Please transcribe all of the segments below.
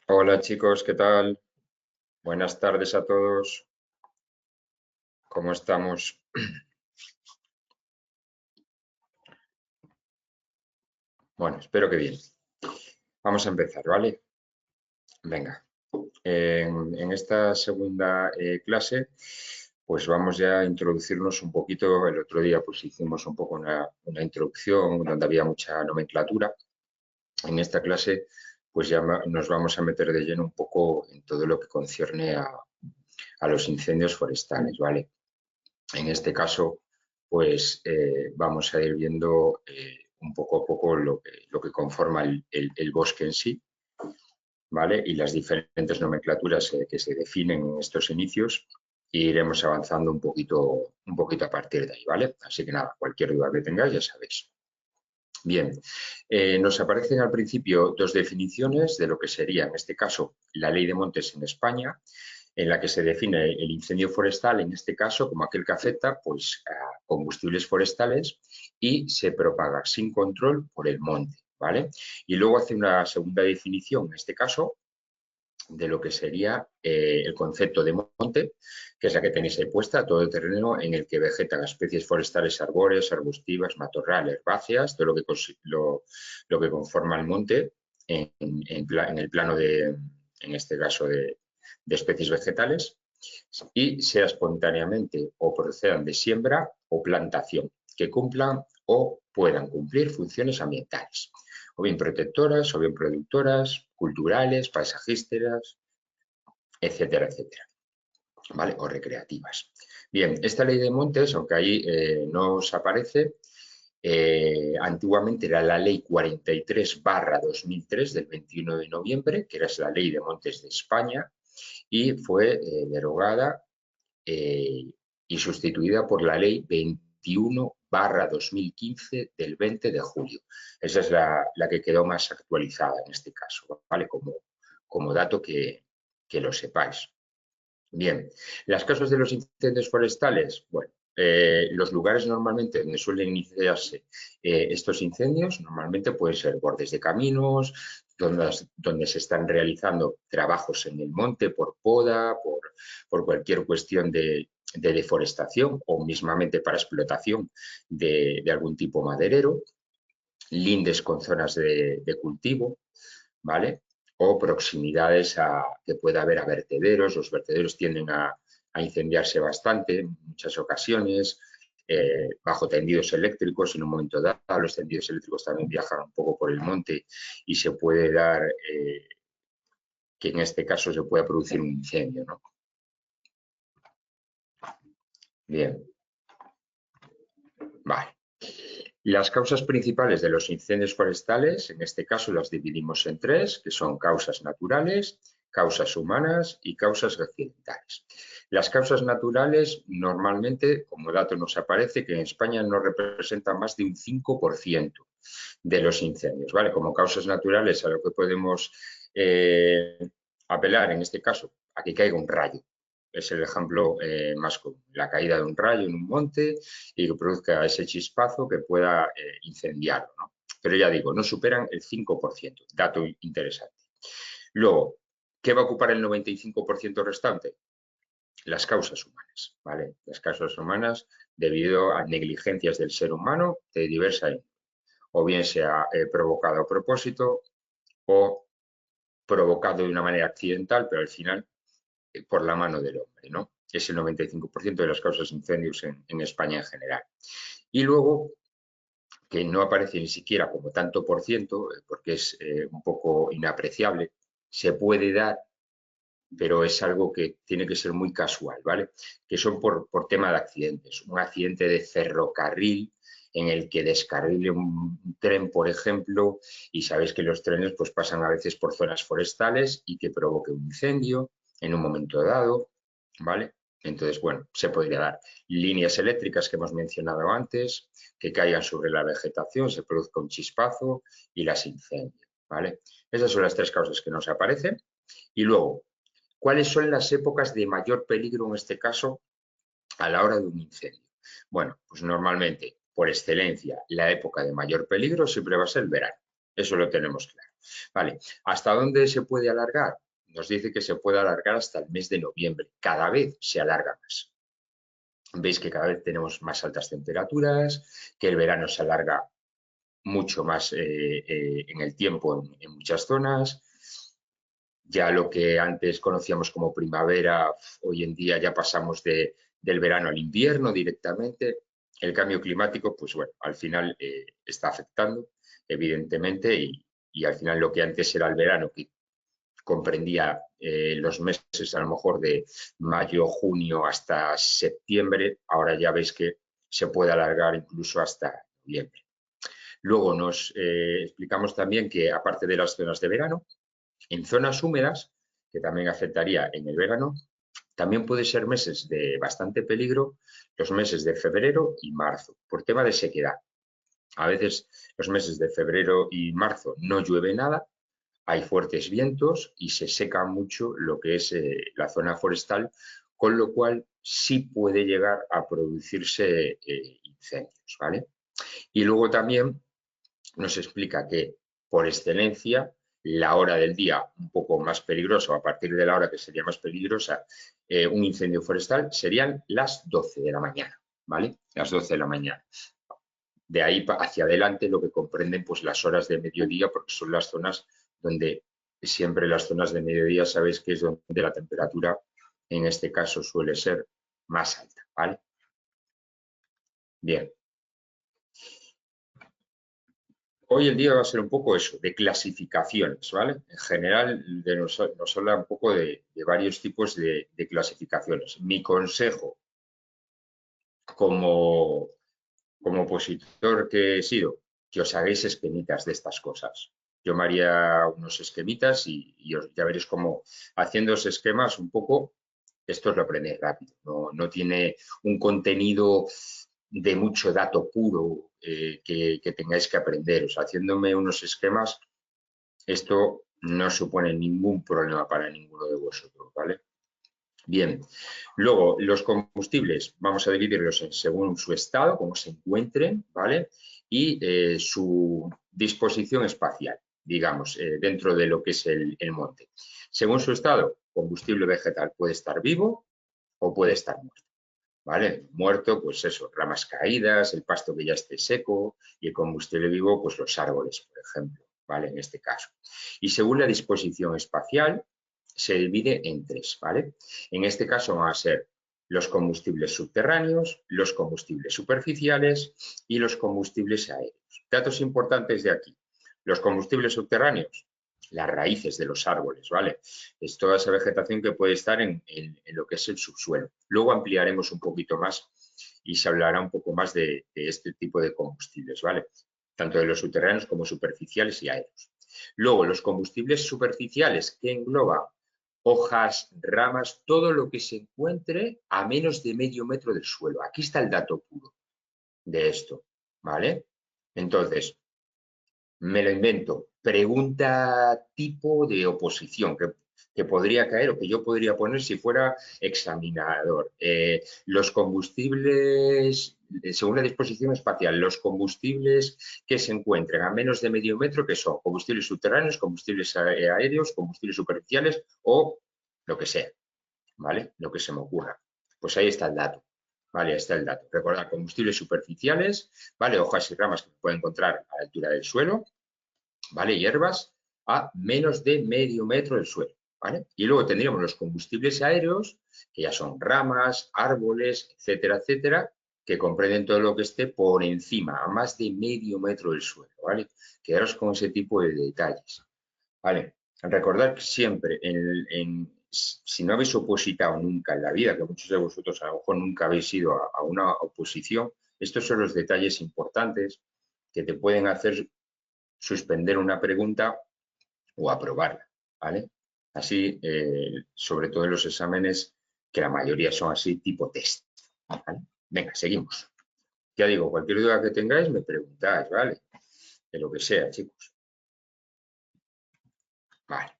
Hola chicos, ¿qué tal? Buenas tardes a todos. ¿Cómo estamos? Bueno, espero que bien. Vamos a empezar, ¿vale? Venga. En esta segunda clase, pues vamos ya a introducirnos un poquito. El otro día pues hicimos un poco una introducción donde había mucha nomenclatura. En esta clase pues ya nos vamos a meter de lleno un poco en todo lo que concierne a los incendios forestales, ¿vale? En este caso, pues vamos a ir viendo un poco a poco lo que conforma el bosque en sí, ¿vale? Y las diferentes nomenclaturas que se definen en estos inicios e iremos avanzando un poquito a partir de ahí, ¿vale? Así que nada, cualquier duda que tengáis ya sabéis. Bien, nos aparecen al principio dos definiciones de lo que sería, en este caso, la ley de montes en España, en la que se define el incendio forestal, en este caso, como aquel que afecta pues, a combustibles forestales y se propaga sin control por el monte, ¿vale? Y luego hace una segunda definición, en este caso, de lo que sería el concepto de monte, que es la que tenéis ahí puesta, todo el terreno en el que vegetan especies forestales arbóreas, arbustivas, matorrales, herbáceas, todo lo que conforma el monte en el plano de, en este caso, de especies vegetales, y sea espontáneamente o procedan de siembra o plantación, que cumplan o puedan cumplir funciones ambientales, o bien protectoras, o bien productoras, culturales, paisajísticas, etcétera, etcétera, ¿vale? O recreativas. Bien, esta ley de montes, aunque ahí no os aparece, antiguamente era la ley 43/2003 del 21 de noviembre, que era la ley de montes de España, y fue derogada y sustituida por la ley 21/2015 del 20 de julio. Esa es la que quedó más actualizada en este caso, ¿vale? Como dato que lo sepáis. Bien, las causas de los incendios forestales, bueno, los lugares normalmente donde suelen iniciarse estos incendios normalmente pueden ser bordes de caminos, donde se están realizando trabajos en el monte por poda, por cualquier cuestión de deforestación o mismamente para explotación de algún tipo maderero, lindes con zonas de cultivo, ¿vale? O proximidades a que pueda haber a vertederos. Los vertederos tienden a incendiarse bastante en muchas ocasiones, bajo tendidos eléctricos. En un momento dado, los tendidos eléctricos también viajan un poco por el monte y se puede dar que en este caso se pueda producir un incendio, ¿no? Bien, vale. Las causas principales de los incendios forestales, en este caso las dividimos en tres, que son causas naturales, causas humanas y causas accidentales. Las causas naturales normalmente, como dato nos aparece, que en España no representan más de un 5% de los incendios, ¿vale? Como causas naturales a lo que podemos eh, apelar, en este caso, a que caiga un rayo. Es el ejemplo más común, la caída de un rayo en un monte y que produzca ese chispazo que pueda incendiarlo, ¿no? Pero ya digo, no superan el 5%, dato interesante. Luego, ¿qué va a ocupar el 95% restante? Las causas humanas, ¿vale? Las causas humanas debido a negligencias del ser humano de diversa índole, o bien sea provocado a propósito o provocado de una manera accidental, pero al final por la mano del hombre, ¿no? Es el 95% de las causas de incendios en España en general. Y luego, que no aparece ni siquiera como tanto por ciento, porque es un poco inapreciable, se puede dar, pero es algo que tiene que ser muy casual, ¿vale? Que son por tema de accidentes. Un accidente de ferrocarril en el que descarrile un tren, por ejemplo, y sabéis que los trenes pues pasan a veces por zonas forestales y que provoque un incendio en un momento dado, ¿vale? Entonces, bueno, se podría dar líneas eléctricas que hemos mencionado antes, que caigan sobre la vegetación, se produzca un chispazo y las incendien, ¿vale? Esas son las tres causas que nos aparecen. Y luego, ¿cuáles son las épocas de mayor peligro en este caso a la hora de un incendio? Bueno, pues normalmente, por excelencia, la época de mayor peligro siempre va a ser el verano. Eso lo tenemos claro. Vale, ¿hasta dónde se puede alargar? Nos dice que se puede alargar hasta el mes de noviembre. Cada vez se alarga más. Veis que cada vez tenemos más altas temperaturas, que el verano se alarga mucho más en el tiempo en muchas zonas. Ya lo que antes conocíamos como primavera, hoy en día ya pasamos del verano al invierno directamente. El cambio climático, pues bueno, al final está afectando, evidentemente, y al final lo que antes era el verano, que comprendía los meses a lo mejor de mayo, junio hasta septiembre, ahora ya veis que se puede alargar incluso hasta noviembre. Luego nos explicamos también que aparte de las zonas de verano, en zonas húmedas, que también afectaría en el verano, también puede ser meses de bastante peligro los meses de febrero y marzo, por tema de sequedad. A veces los meses de febrero y marzo no llueve nada, hay fuertes vientos y se seca mucho lo que es la zona forestal, con lo cual sí puede llegar a producirse incendios, ¿vale? Y luego también nos explica que, por excelencia, la hora del día un poco más peligrosa, o a partir de la hora que sería más peligrosa, un incendio forestal, serían las 12 de la mañana, ¿vale? Las 12 de la mañana. De ahí hacia adelante lo que comprenden pues las horas de mediodía, porque son las zonas donde siempre las zonas de mediodía sabéis que es donde la temperatura en este caso suele ser más alta, ¿vale? Bien. Hoy el día va a ser un poco eso, de clasificaciones, ¿vale? En general nos habla un poco de varios tipos de clasificaciones. Mi consejo como opositor que he sido, que os hagáis esquemitas de estas cosas. Yo me haría unos esquemitas y ya veréis cómo haciendo esos esquemas un poco, esto os lo aprendéis rápido. No tiene un contenido de mucho dato puro que tengáis que aprender. O sea, haciéndome unos esquemas, esto no supone ningún problema para ninguno de vosotros, ¿vale? Bien, luego los combustibles vamos a dividirlos según su estado, cómo se encuentren, ¿vale? Y su disposición espacial, digamos, dentro de lo que es el monte. Según su estado, combustible vegetal puede estar vivo o puede estar muerto, ¿vale? Muerto, pues eso, ramas caídas, el pasto que ya esté seco y el combustible vivo, pues los árboles, por ejemplo, ¿vale? En este caso. Y según la disposición espacial, se divide en tres, ¿vale? En este caso van a ser los combustibles subterráneos, los combustibles superficiales y los combustibles aéreos. Datos importantes de aquí. Los combustibles subterráneos, las raíces de los árboles, ¿vale? Es toda esa vegetación que puede estar en lo que es el subsuelo. Luego ampliaremos un poquito más y se hablará un poco más de este tipo de combustibles, ¿vale? Tanto de los subterráneos como superficiales y aéreos. Luego, los combustibles superficiales, que engloba hojas, ramas, todo lo que se encuentre a menos de medio metro del suelo. Aquí está el dato puro de esto, ¿vale? Entonces, me lo invento. Pregunta tipo de oposición que podría caer o que yo podría poner si fuera examinador. Los combustibles, según la disposición espacial, los combustibles que se encuentren a menos de medio metro, que son combustibles subterráneos, combustibles aéreos, combustibles superficiales o lo que sea, ¿vale? Lo que se me ocurra. Pues ahí está el dato. Vale, ahí está el dato. Recordad, combustibles superficiales, ¿vale? Hojas y ramas que se pueden encontrar a la altura del suelo, ¿vale? Hierbas a menos de medio metro del suelo, ¿vale? Y luego tendríamos los combustibles aéreos, que ya son ramas, árboles, etcétera, etcétera, que comprenden todo lo que esté por encima, a más de medio metro del suelo, ¿vale? Quedaros con ese tipo de detalles, ¿vale? Recordad que siempre, si no habéis opositado nunca en la vida, que muchos de vosotros a lo mejor nunca habéis ido a una oposición, estos son los detalles importantes que te pueden hacer suspender una pregunta o aprobarla, ¿vale? Así, sobre todo en los exámenes, que la mayoría son así, tipo test, ¿vale? Venga, seguimos. Ya digo, cualquier duda que tengáis me preguntáis, ¿vale? De lo que sea, chicos. Vale.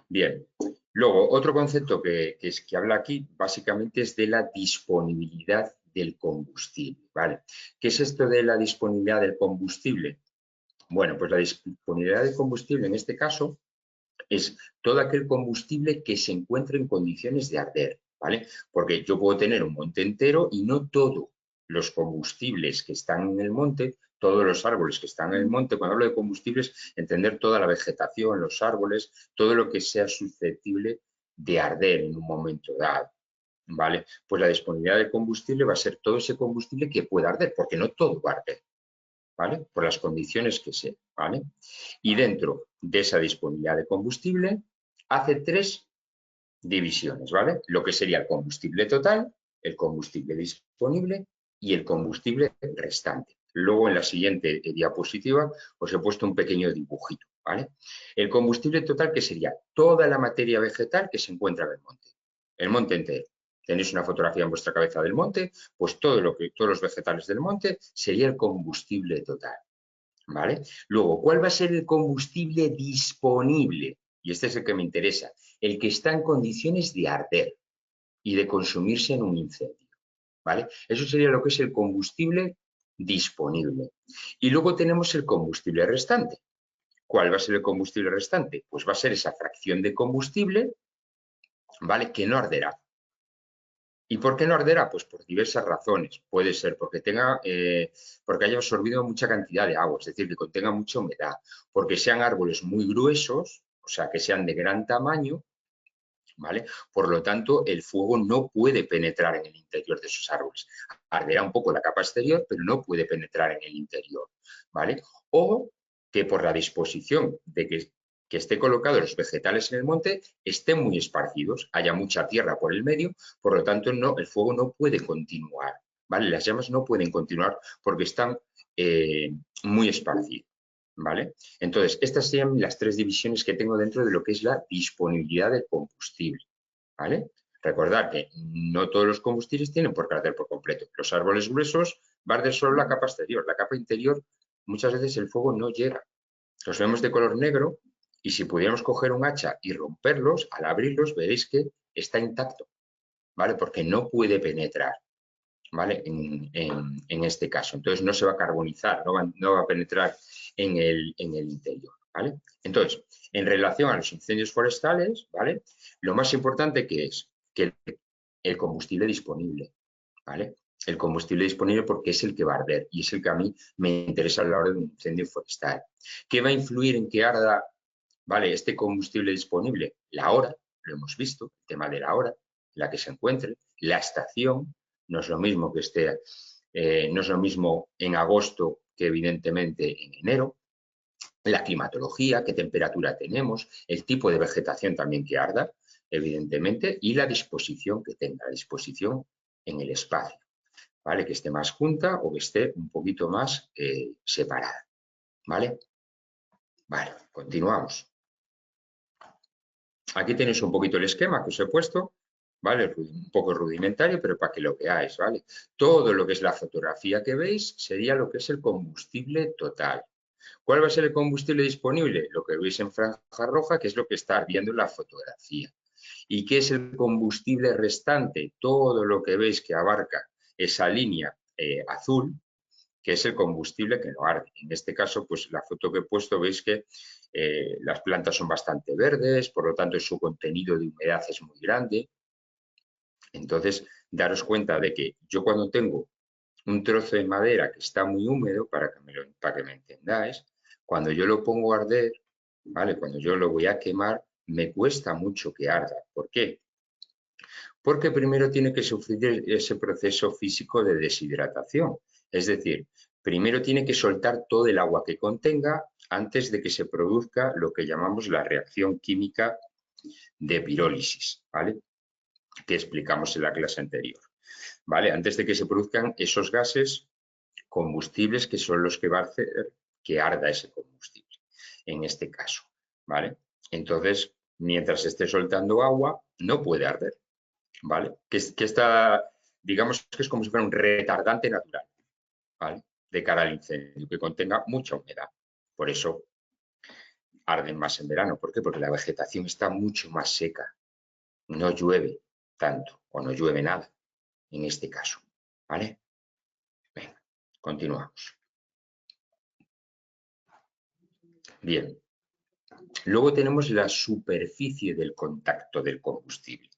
Bien. Luego, otro concepto que habla aquí, básicamente, es de la disponibilidad del combustible, ¿vale? ¿Qué es esto de la disponibilidad del combustible? Bueno, pues la disponibilidad de combustible en este caso es todo aquel combustible que se encuentre en condiciones de arder, ¿vale? Porque yo puedo tener un monte entero y no todos los combustibles que están en el monte, todos los árboles que están en el monte, cuando hablo de combustibles, entender toda la vegetación, los árboles, todo lo que sea susceptible de arder en un momento dado, ¿vale? Pues la disponibilidad de combustible va a ser todo ese combustible que pueda arder, porque no todo va a arder, ¿vale? Por las condiciones que sea, ¿vale? Y dentro de esa disponibilidad de combustible hace tres divisiones, ¿vale? Lo que sería el combustible total, el combustible disponible y el combustible restante. Luego en la siguiente diapositiva os he puesto un pequeño dibujito, ¿vale? El combustible total, que sería toda la materia vegetal que se encuentra en el monte entero. Tenéis una fotografía en vuestra cabeza del monte, pues todos los vegetales del monte sería el combustible total, ¿vale? Luego, ¿cuál va a ser el combustible disponible? Y este es el que me interesa, el que está en condiciones de arder y de consumirse en un incendio, ¿vale? Eso sería lo que es el combustible disponible. Y luego tenemos el combustible restante. ¿Cuál va a ser el combustible restante? Pues va a ser esa fracción de combustible, ¿vale? Que no arderá. ¿Y por qué no arderá? Pues por diversas razones. Puede ser porque porque haya absorbido mucha cantidad de agua, es decir, que contenga mucha humedad, porque sean árboles muy gruesos, o sea, que sean de gran tamaño, ¿vale? Por lo tanto, el fuego no puede penetrar en el interior de esos árboles. Arderá un poco la capa exterior, pero no puede penetrar en el interior, ¿vale? O que por la disposición de que esté colocados los vegetales en el monte, estén muy esparcidos, haya mucha tierra por el medio, por lo tanto el fuego no puede continuar, ¿vale? Las llamas no pueden continuar porque están muy esparcidos, ¿vale? Entonces, estas serían las tres divisiones que tengo dentro de lo que es la disponibilidad de combustible, ¿vale? Recordad que no todos los combustibles tienen por qué arder por completo. Los árboles gruesos va a arder solo la capa exterior. La capa interior, muchas veces el fuego no llega. Los vemos de color negro y si pudiéramos coger un hacha y romperlos, al abrirlos veréis que está intacto, ¿vale? Porque no puede penetrar, ¿vale? En este caso. Entonces no se va a carbonizar, no va a penetrar en el interior, ¿vale? Entonces, en relación a los incendios forestales, ¿vale? Lo más importante que es que el combustible disponible, ¿vale? El combustible disponible porque es el que va a arder y es el que a mí me interesa a la hora de un incendio forestal. ¿Qué va a influir en que arda, ¿vale? Este combustible disponible? La hora, lo hemos visto, el tema de la hora, la que se encuentre, la estación, no es lo mismo que no es lo mismo en agosto que evidentemente en enero, la climatología, qué temperatura tenemos, el tipo de vegetación también que arda, evidentemente, y la disposición que tenga, la disposición en el espacio, ¿vale? Que esté más junta o que esté un poquito más separada, ¿vale? Vale, continuamos. Aquí tenéis un poquito el esquema que os he puesto, ¿vale? Un poco rudimentario, pero para que lo veáis, ¿vale? Todo lo que es la fotografía que veis sería lo que es el combustible total. ¿Cuál va a ser el combustible disponible? Lo que veis en franja roja, que es lo que está viendo en la fotografía. ¿Y qué es el combustible restante? Todo lo que veis que abarca esa línea azul, que es el combustible que no arde. En este caso, pues la foto que he puesto, veis que las plantas son bastante verdes, por lo tanto su contenido de humedad es muy grande. Entonces, daros cuenta de que yo cuando tengo un trozo de madera que está muy húmedo, para que me entendáis, cuando yo lo pongo a arder, ¿vale? Cuando yo lo voy a quemar, me cuesta mucho que arda. ¿Por qué? Porque primero tiene que sufrir ese proceso físico de deshidratación. Es decir, primero tiene que soltar todo el agua que contenga antes de que se produzca lo que llamamos la reacción química de pirólisis, ¿vale? Que explicamos en la clase anterior, ¿vale? Antes de que se produzcan esos gases combustibles que son los que va a hacer que arda ese combustible, en este caso, ¿vale? Entonces, mientras esté soltando agua, no puede arder, ¿vale? Que está, digamos que es como si fuera un retardante natural, ¿vale? De cara al incendio, que contenga mucha humedad. Por eso arden más en verano. ¿Por qué? Porque la vegetación está mucho más seca. No llueve tanto o no llueve nada en este caso, ¿vale? Venga, continuamos. Bien. Luego tenemos la superficie del contacto del combustible.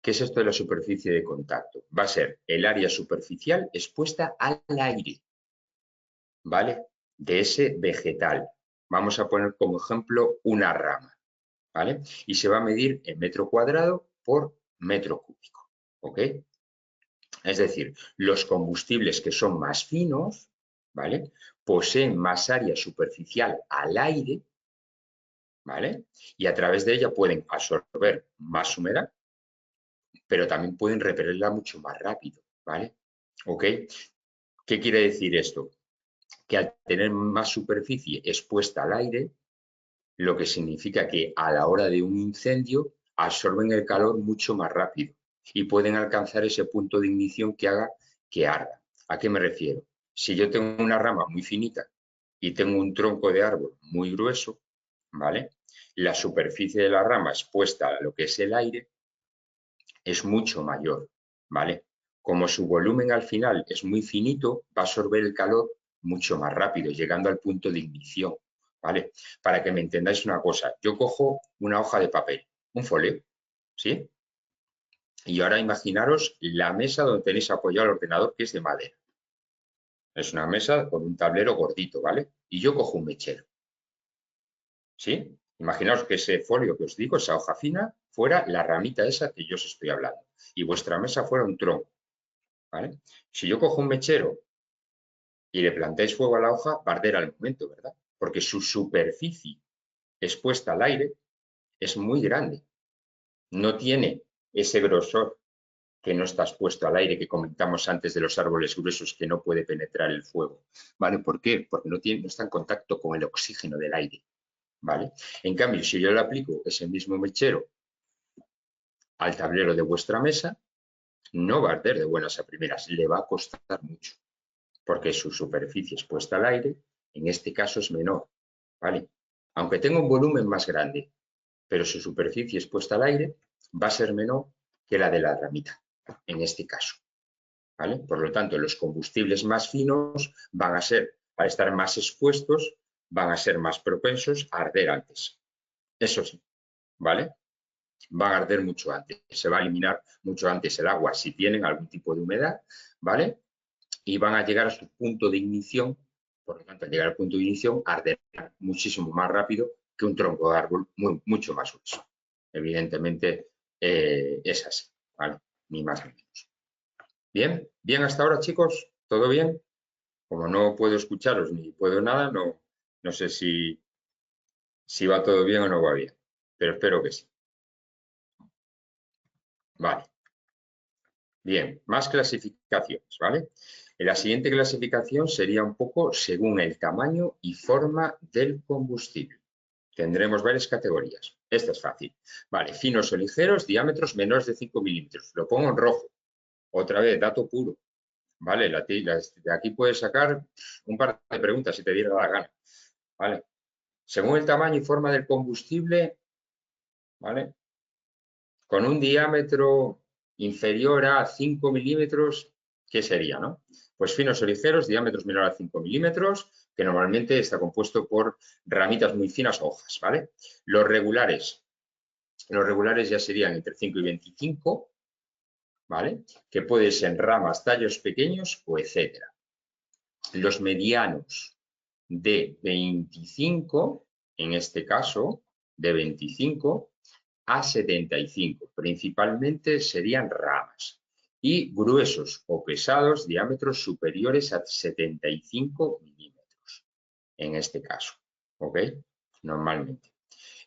¿Qué es esto de la superficie de contacto? Va a ser el área superficial expuesta al aire, ¿vale? De ese vegetal. Vamos a poner como ejemplo una rama, ¿vale? Y se va a medir en metro cuadrado por metro cúbico, ¿ok? Es decir, los combustibles que son más finos, ¿vale? Poseen más área superficial al aire, ¿vale? Y a través de ella pueden absorber más humedad, pero también pueden repelerla mucho más rápido, ¿vale? ¿Ok? ¿Qué quiere decir esto? Que al tener más superficie expuesta al aire, lo que significa que a la hora de un incendio absorben el calor mucho más rápido y pueden alcanzar ese punto de ignición que haga que arda. ¿A qué me refiero? Si yo tengo una rama muy finita y tengo un tronco de árbol muy grueso, ¿vale? La superficie de la rama expuesta a lo que es el aire es mucho mayor, ¿vale? Como su volumen al final es muy finito, va a absorber el calor mucho más rápido, llegando al punto de ignición, ¿vale? Para que me entendáis una cosa, yo cojo una hoja de papel, un folio, ¿sí? Y ahora imaginaros la mesa donde tenéis apoyado el ordenador, que es de madera. Es una mesa con un tablero gordito, ¿vale? Y yo cojo un mechero, ¿sí? Imaginaos que ese folio que os digo, esa hoja fina, fuera la ramita esa que yo os estoy hablando. Y vuestra mesa fuera un tronco, ¿vale? Si yo cojo un mechero y le plantáis fuego a la hoja, va a arder al momento, ¿verdad? Porque su superficie expuesta al aire es muy grande. No tiene ese grosor que no está expuesto al aire que comentamos antes de los árboles gruesos que no puede penetrar el fuego. ¿Vale? ¿Por qué? Porque no está en contacto con el oxígeno del aire. ¿Vale? En cambio, si yo le aplico ese mismo mechero al tablero de vuestra mesa, no va a arder de buenas a primeras, le va a costar mucho, porque su superficie expuesta al aire, en este caso, es menor, ¿vale? Aunque tenga un volumen más grande, pero su superficie expuesta al aire va a ser menor que la de la ramita, en este caso, ¿vale? Por lo tanto, los combustibles más finos van a ser, al estar más expuestos, van a ser más propensos a arder antes. Eso sí, ¿vale? Van a arder mucho antes, se va a eliminar mucho antes el agua si tienen algún tipo de humedad, ¿vale? Y van a llegar a su punto de ignición, por lo tanto, al llegar al punto de ignición, arderá muchísimo más rápido que un tronco de árbol mucho más grueso. Evidentemente es así, ¿vale? Ni más ni menos. Bien, bien hasta ahora, chicos, ¿todo bien? Como no puedo escucharos ni puedo nada, no sé si va todo bien o no va bien, pero espero que sí. Vale. Bien, más clasificaciones, ¿vale? La siguiente clasificación sería un poco según el tamaño y forma del combustible. Tendremos varias categorías. Esta es fácil. Vale, finos o ligeros, diámetros menores de 5 milímetros. Lo pongo en rojo. Otra vez, dato puro. Vale, de aquí puedes sacar un par de preguntas si te diera la gana. Vale. Según el tamaño y forma del combustible, ¿vale? Con un diámetro inferior a 5 milímetros, ¿qué sería, no? Pues finos o ligeros, diámetros menor a 5 milímetros, que normalmente está compuesto por ramitas muy finas o hojas, ¿vale? Los regulares ya serían entre 5 y 25, ¿vale? Que pueden ser ramas, tallos pequeños o etcétera. Los medianos de 25, en este caso, de 25 a 75, principalmente serían ramas, y gruesos o pesados, diámetros superiores a 75 milímetros, en este caso, ¿ok? Normalmente.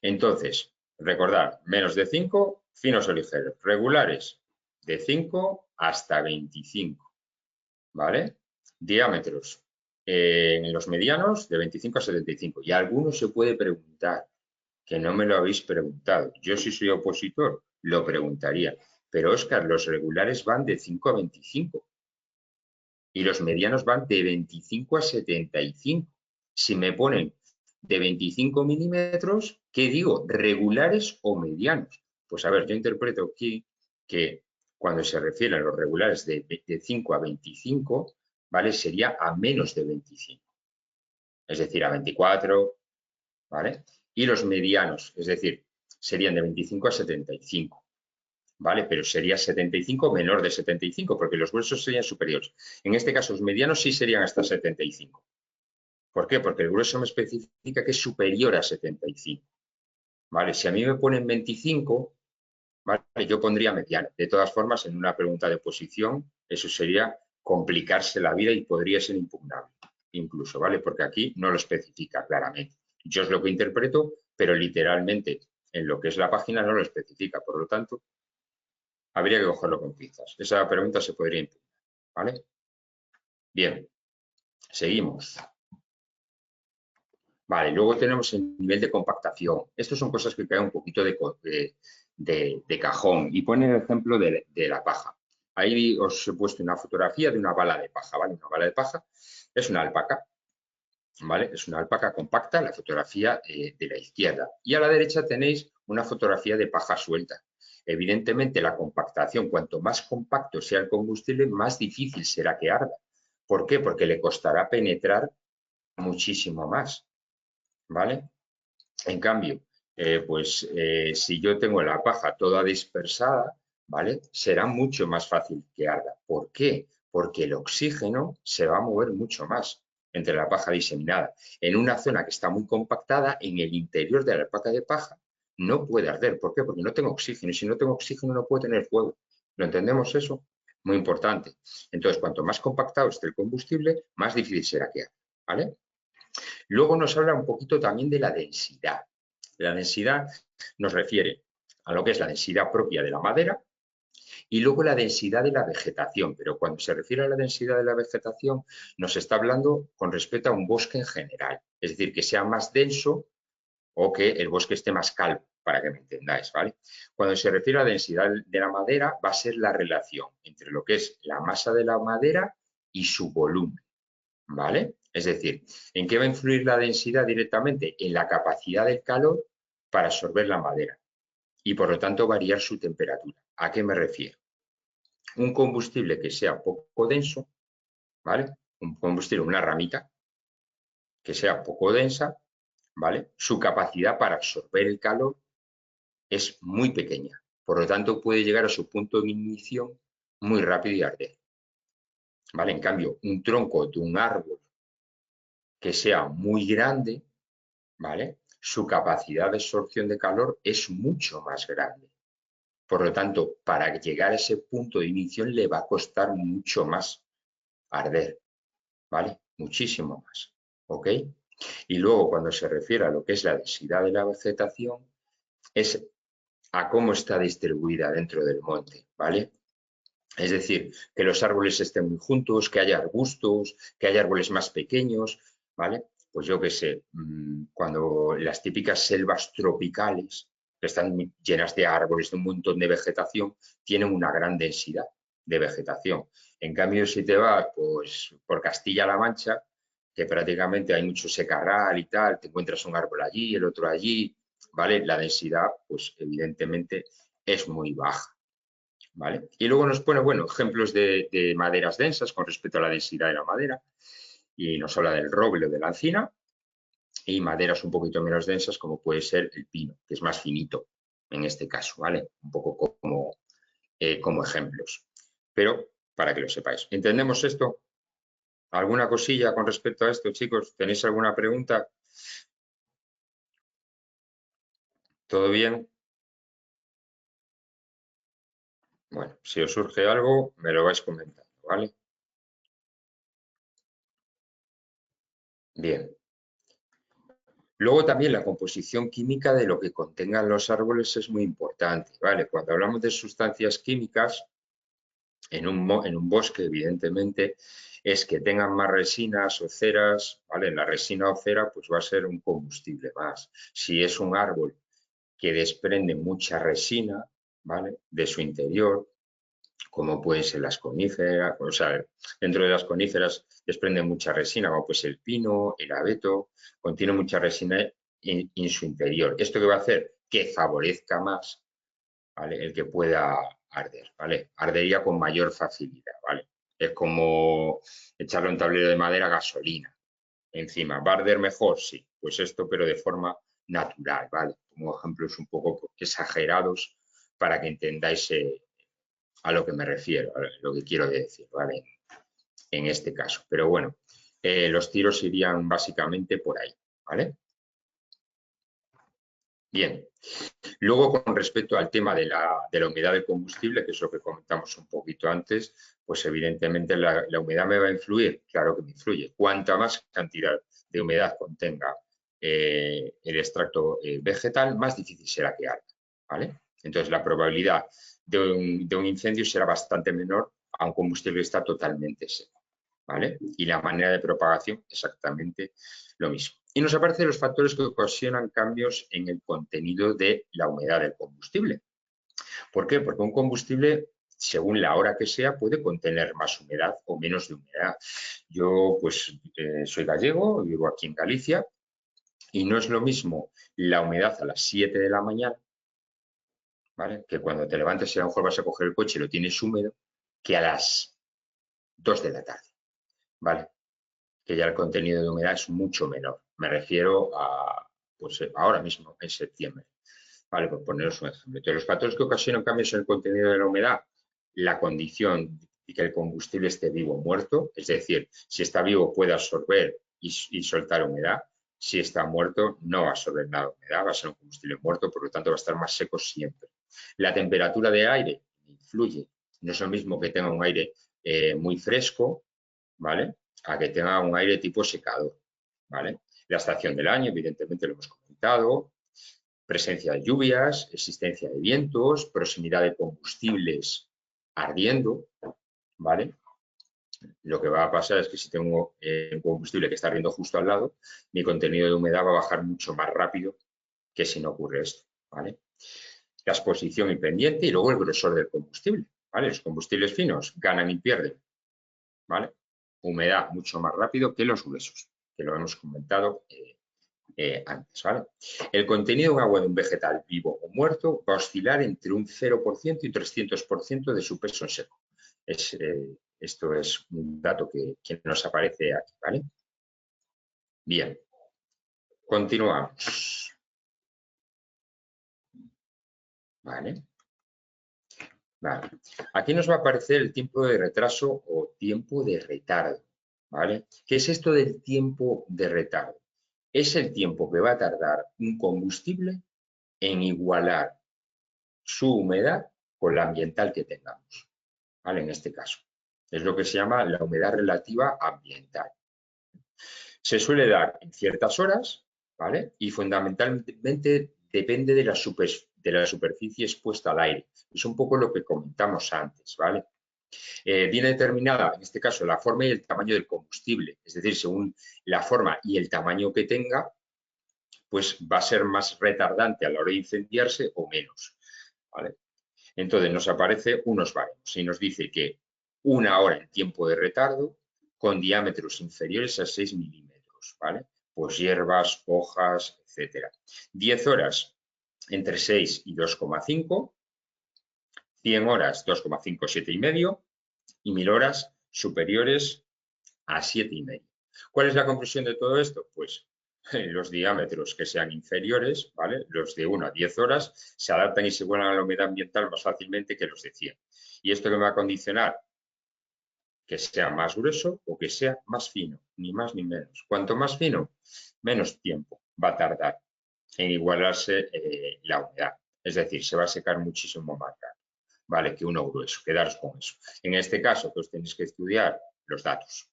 Entonces, recordad, menos de 5, finos o ligeros, regulares, de 5 hasta 25, ¿vale? Diámetros en los medianos de 25 a 75. Y alguno se puede preguntar, que no me lo habéis preguntado. Yo si soy opositor, lo preguntaría. Pero, Óscar, los regulares van de 5 a 25 y los medianos van de 25 a 75. Si me ponen de 25 milímetros, ¿qué digo? ¿Regulares o medianos? Pues a ver, yo interpreto aquí que cuando se refieren a los regulares de 5 a 25, ¿vale? Sería a menos de 25. Es decir, a 24, ¿vale? Y los medianos, es decir, serían de 25 a 75, ¿vale? Pero sería 75 menor de 75, porque los gruesos serían superiores. En este caso, los medianos sí serían hasta 75. ¿Por qué? Porque el grueso me especifica que es superior a 75, ¿vale? Si a mí me ponen 25, ¿vale? Yo pondría mediano. De todas formas, en una pregunta de oposición, eso sería complicarse la vida y podría ser impugnable, incluso, ¿vale? Porque aquí no lo especifica claramente. Yo es lo que interpreto, pero literalmente en lo que es la página no lo especifica. Por lo tanto, habría que cogerlo con pinzas. Esa pregunta se podría impugnar, ¿vale? Bien, seguimos. Vale, luego tenemos el nivel de compactación. Estas son cosas que caen un poquito de cajón. Y pone el ejemplo de la paja. Ahí os he puesto una fotografía de una bala de paja, ¿vale? Una bala de paja es una alpaca, ¿vale? Es una alpaca compacta, la fotografía de la izquierda. Y a la derecha tenéis una fotografía de paja suelta. Evidentemente, la compactación, cuanto más compacto sea el combustible, más difícil será que arda. ¿Por qué? Porque le costará penetrar muchísimo más, ¿vale? En cambio, si yo tengo la paja toda dispersada, ¿vale? Será mucho más fácil que arda. ¿Por qué? Porque el oxígeno se va a mover mucho más entre la paja diseminada. En una zona que está muy compactada, en el interior de la alpaca de paja, no puede arder. ¿Por qué? Porque no tengo oxígeno. Y si no tengo oxígeno, no puedo tener fuego. ¿Lo entendemos eso? Muy importante. Entonces, cuanto más compactado esté el combustible, más difícil será que arda, ¿vale? Luego nos habla un poquito también de la densidad. La densidad nos refiere a lo que es la densidad propia de la madera y luego la densidad de la vegetación. Pero cuando se refiere a la densidad de la vegetación, nos está hablando con respecto a un bosque en general. Es decir, que sea más denso o que el bosque esté más calmo, para que me entendáis, ¿vale? Cuando se refiere a la densidad de la madera, va a ser la relación entre lo que es la masa de la madera y su volumen, ¿vale? Es decir, ¿en qué va a influir la densidad directamente? En la capacidad del calor para absorber la madera y por lo tanto variar su temperatura. ¿A qué me refiero? Un combustible que sea poco denso, ¿vale? Un combustible, una ramita que sea poco densa, ¿vale? Su capacidad para absorber el calor es muy pequeña. Por lo tanto, puede llegar a su punto de ignición muy rápido y arder, ¿vale? En cambio, un tronco de un árbol que sea muy grande, ¿vale? Su capacidad de absorción de calor es mucho más grande. Por lo tanto, para llegar a ese punto de ignición le va a costar mucho más arder, ¿vale? Muchísimo más, ¿ok? Y luego, cuando se refiere a lo que es la densidad de la vegetación, es a cómo está distribuida dentro del monte, ¿vale? Es decir, que los árboles estén muy juntos, que haya arbustos, que haya árboles más pequeños, ¿vale? Pues yo qué sé, cuando las típicas selvas tropicales, que están llenas de árboles, de un montón de vegetación, tienen una gran densidad de vegetación. En cambio, si te vas pues, por Castilla-La Mancha, que prácticamente hay mucho secarral y tal, te encuentras un árbol allí, el otro allí, ¿vale? La densidad, pues evidentemente es muy baja, ¿vale? Y luego nos pone, bueno, ejemplos de maderas densas con respecto a la densidad de la madera y nos habla del roble o de la encina y maderas un poquito menos densas como puede ser el pino, que es más finito en este caso, ¿vale? Un poco como ejemplos. Pero para que lo sepáis. ¿Entendemos esto? ¿Alguna cosilla con respecto a esto, chicos? ¿Tenéis alguna pregunta? ¿Todo bien? Bueno, si os surge algo, me lo vais comentando, ¿vale? Bien. Luego también la composición química de lo que contengan los árboles es muy importante, ¿vale? Cuando hablamos de sustancias químicas, en un bosque, evidentemente, es que tengan más resinas o ceras, ¿vale? La resina o cera, pues va a ser un combustible más. Si es un árbol que desprende mucha resina, ¿vale? De su interior, como pueden ser las coníferas, o sea, dentro de las coníferas desprende mucha resina, como pues el pino, el abeto, contiene mucha resina en su interior. ¿Esto qué va a hacer? Que favorezca más, ¿vale? El que pueda arder, ¿vale? Ardería con mayor facilidad, ¿vale? Es como echarle a un tablero de madera gasolina, encima. ¿Va a arder mejor? Sí, pues esto, pero de forma natural, ¿vale? Como ejemplos un poco exagerados para que entendáis a lo que me refiero, a lo que quiero decir, ¿vale? En este caso. Pero bueno, los tiros irían básicamente por ahí, ¿vale? Bien. Luego, con respecto al tema de la humedad del combustible, que es lo que comentamos un poquito antes, pues evidentemente la humedad me va a influir, claro que me influye. Cuanta más cantidad de humedad contenga el extracto vegetal, más difícil será que arda, ¿vale? Entonces, la probabilidad de un incendio será bastante menor a un combustible que está totalmente seco, ¿vale? Y la manera de propagación exactamente lo mismo. Y nos aparecen los factores que ocasionan cambios en el contenido de la humedad del combustible. ¿Por qué? Porque un combustible, según la hora que sea, puede contener más humedad o menos de humedad. Yo, pues, soy gallego, vivo aquí en Galicia, y no es lo mismo la humedad a las 7 de la mañana, ¿vale? Que cuando te levantes y a lo mejor vas a coger el coche y lo tienes húmedo, que a las 2 de la tarde, ¿vale? Que ya el contenido de humedad es mucho menor. Me refiero a, pues ahora mismo, en septiembre. Vale, por poneros un ejemplo. Entonces, los factores que ocasionan cambios en el contenido de la humedad, la condición de que el combustible esté vivo o muerto, es decir, si está vivo puede absorber y soltar humedad, si está muerto no va a absorber nada de humedad, va a ser un combustible muerto, por lo tanto va a estar más seco siempre. La temperatura de aire influye, no es lo mismo que tenga un aire muy fresco, ¿vale? A que tenga un aire tipo secador, ¿vale? La estación del año, evidentemente lo hemos comentado, presencia de lluvias, existencia de vientos, proximidad de combustibles ardiendo, ¿vale? Lo que va a pasar es que si tengo un combustible que está ardiendo justo al lado, mi contenido de humedad va a bajar mucho más rápido que si no ocurre esto, ¿vale? La exposición y pendiente y luego el grosor del combustible, ¿vale? Los combustibles finos ganan y pierden, ¿vale? Humedad mucho más rápido que los gruesos, que lo hemos comentado antes, ¿vale? El contenido en agua de un vegetal vivo o muerto va a oscilar entre un 0% y un 300% de su peso en seco. Esto es un dato que nos aparece aquí, ¿vale? Bien, continuamos. ¿Vale? Vale. Aquí nos va a aparecer el tiempo de retraso o tiempo de retardo, ¿vale? ¿Qué es esto del tiempo de retardo? Es el tiempo que va a tardar un combustible en igualar su humedad con la ambiental que tengamos, ¿vale? En este caso. Es lo que se llama la humedad relativa ambiental. Se suele dar en ciertas horas, ¿vale? Y fundamentalmente depende de la superficie expuesta al aire. Es un poco lo que comentamos antes, ¿vale? Viene determinada, en este caso, la forma y el tamaño del combustible. Es decir, según la forma y el tamaño que tenga, pues va a ser más retardante a la hora de incendiarse o menos, ¿vale? Entonces nos aparece unos baremos y nos dice que una hora en tiempo de retardo con diámetros inferiores a 6 milímetros, ¿vale? Pues hierbas, hojas, etcétera. 10 horas entre 6 y 2,5, 100 horas 2,5, 7,5 y 1000 horas superiores a 7,5. ¿Cuál es la conclusión de todo esto? Pues los diámetros que sean inferiores, ¿vale? Los de 1 a 10 horas, se adaptan y se vuelven a la humedad ambiental más fácilmente que los de 100. ¿Y esto que me va a condicionar? Que sea más grueso o que sea más fino, ni más ni menos. Cuanto más fino, menos tiempo va a tardar en igualarse la humedad. Es decir, se va a secar muchísimo más rápido, ¿vale? Que uno grueso, quedaros con eso. En este caso, pues tenéis que estudiar los datos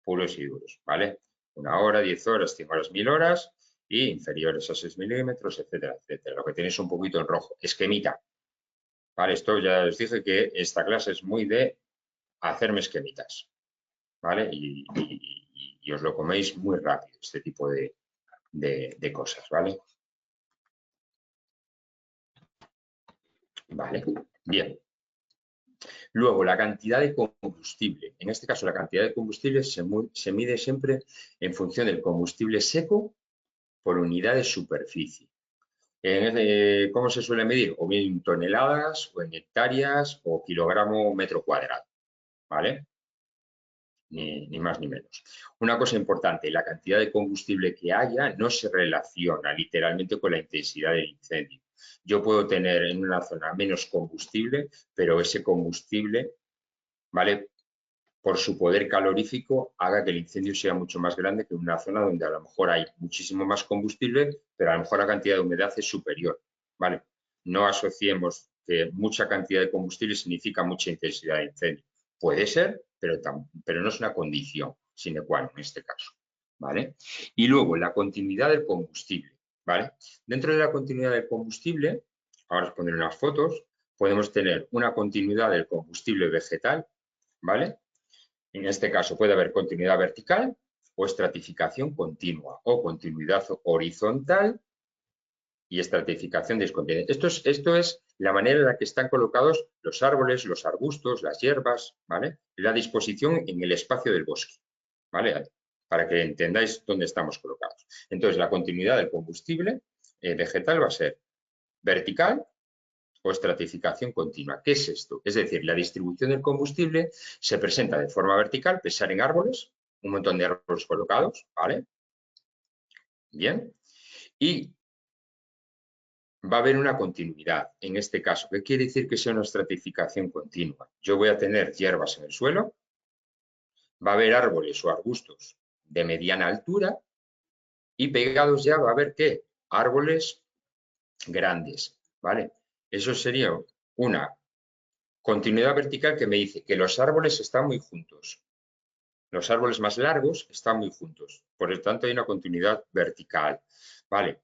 puros y duros, ¿vale? 1 hora, 10 horas, 100 horas, 1000 horas y inferiores a 6 milímetros, etcétera, etcétera. Lo que tenéis un poquito en rojo, esquemita, ¿vale? Esto ya os dije que esta clase es muy de hacerme esquemitas, ¿vale? Y os lo coméis muy rápido, este tipo de cosas, ¿vale? Vale, bien. Luego, la cantidad de combustible. En este caso, la cantidad de combustible se mide siempre en función del combustible seco por unidad de superficie. ¿Cómo se suele medir? O bien en toneladas, o en hectáreas, o kilogramo metro cuadrado, ¿vale? ni más ni menos. Una cosa importante, la cantidad de combustible que haya no se relaciona literalmente con la intensidad del incendio. Yo puedo tener en una zona menos combustible, pero ese combustible, ¿vale?, por su poder calorífico, haga que el incendio sea mucho más grande que en una zona donde a lo mejor hay muchísimo más combustible, pero a lo mejor la cantidad de humedad es superior, ¿vale? No asociemos que mucha cantidad de combustible significa mucha intensidad de incendio. Puede ser, pero no es una condición sine qua non en este caso, ¿vale? Y luego, la continuidad del combustible, ¿vale? Dentro de la continuidad del combustible, ahora os pondré unas fotos, podemos tener una continuidad del combustible vegetal, ¿vale? En este caso puede haber continuidad vertical o estratificación continua o continuidad horizontal y estratificación discontinua. Esto es la manera en la que están colocados los árboles, los arbustos, las hierbas, ¿vale? La disposición en el espacio del bosque, ¿vale? Para que entendáis dónde estamos colocados. Entonces, la continuidad del combustible vegetal va a ser vertical o estratificación continua. ¿Qué es esto? Es decir, la distribución del combustible se presenta de forma vertical, pensar en árboles, un montón de árboles colocados, ¿vale? Bien. Y va a haber una continuidad en este caso. ¿Qué quiere decir que sea una estratificación continua? Yo voy a tener hierbas en el suelo, va a haber árboles o arbustos de mediana altura y pegados ya va a haber, ¿qué? Árboles grandes, ¿vale? Eso sería una continuidad vertical que me dice que los árboles están muy juntos. Los árboles más largos están muy juntos. Por lo tanto, hay una continuidad vertical. ¿Vale?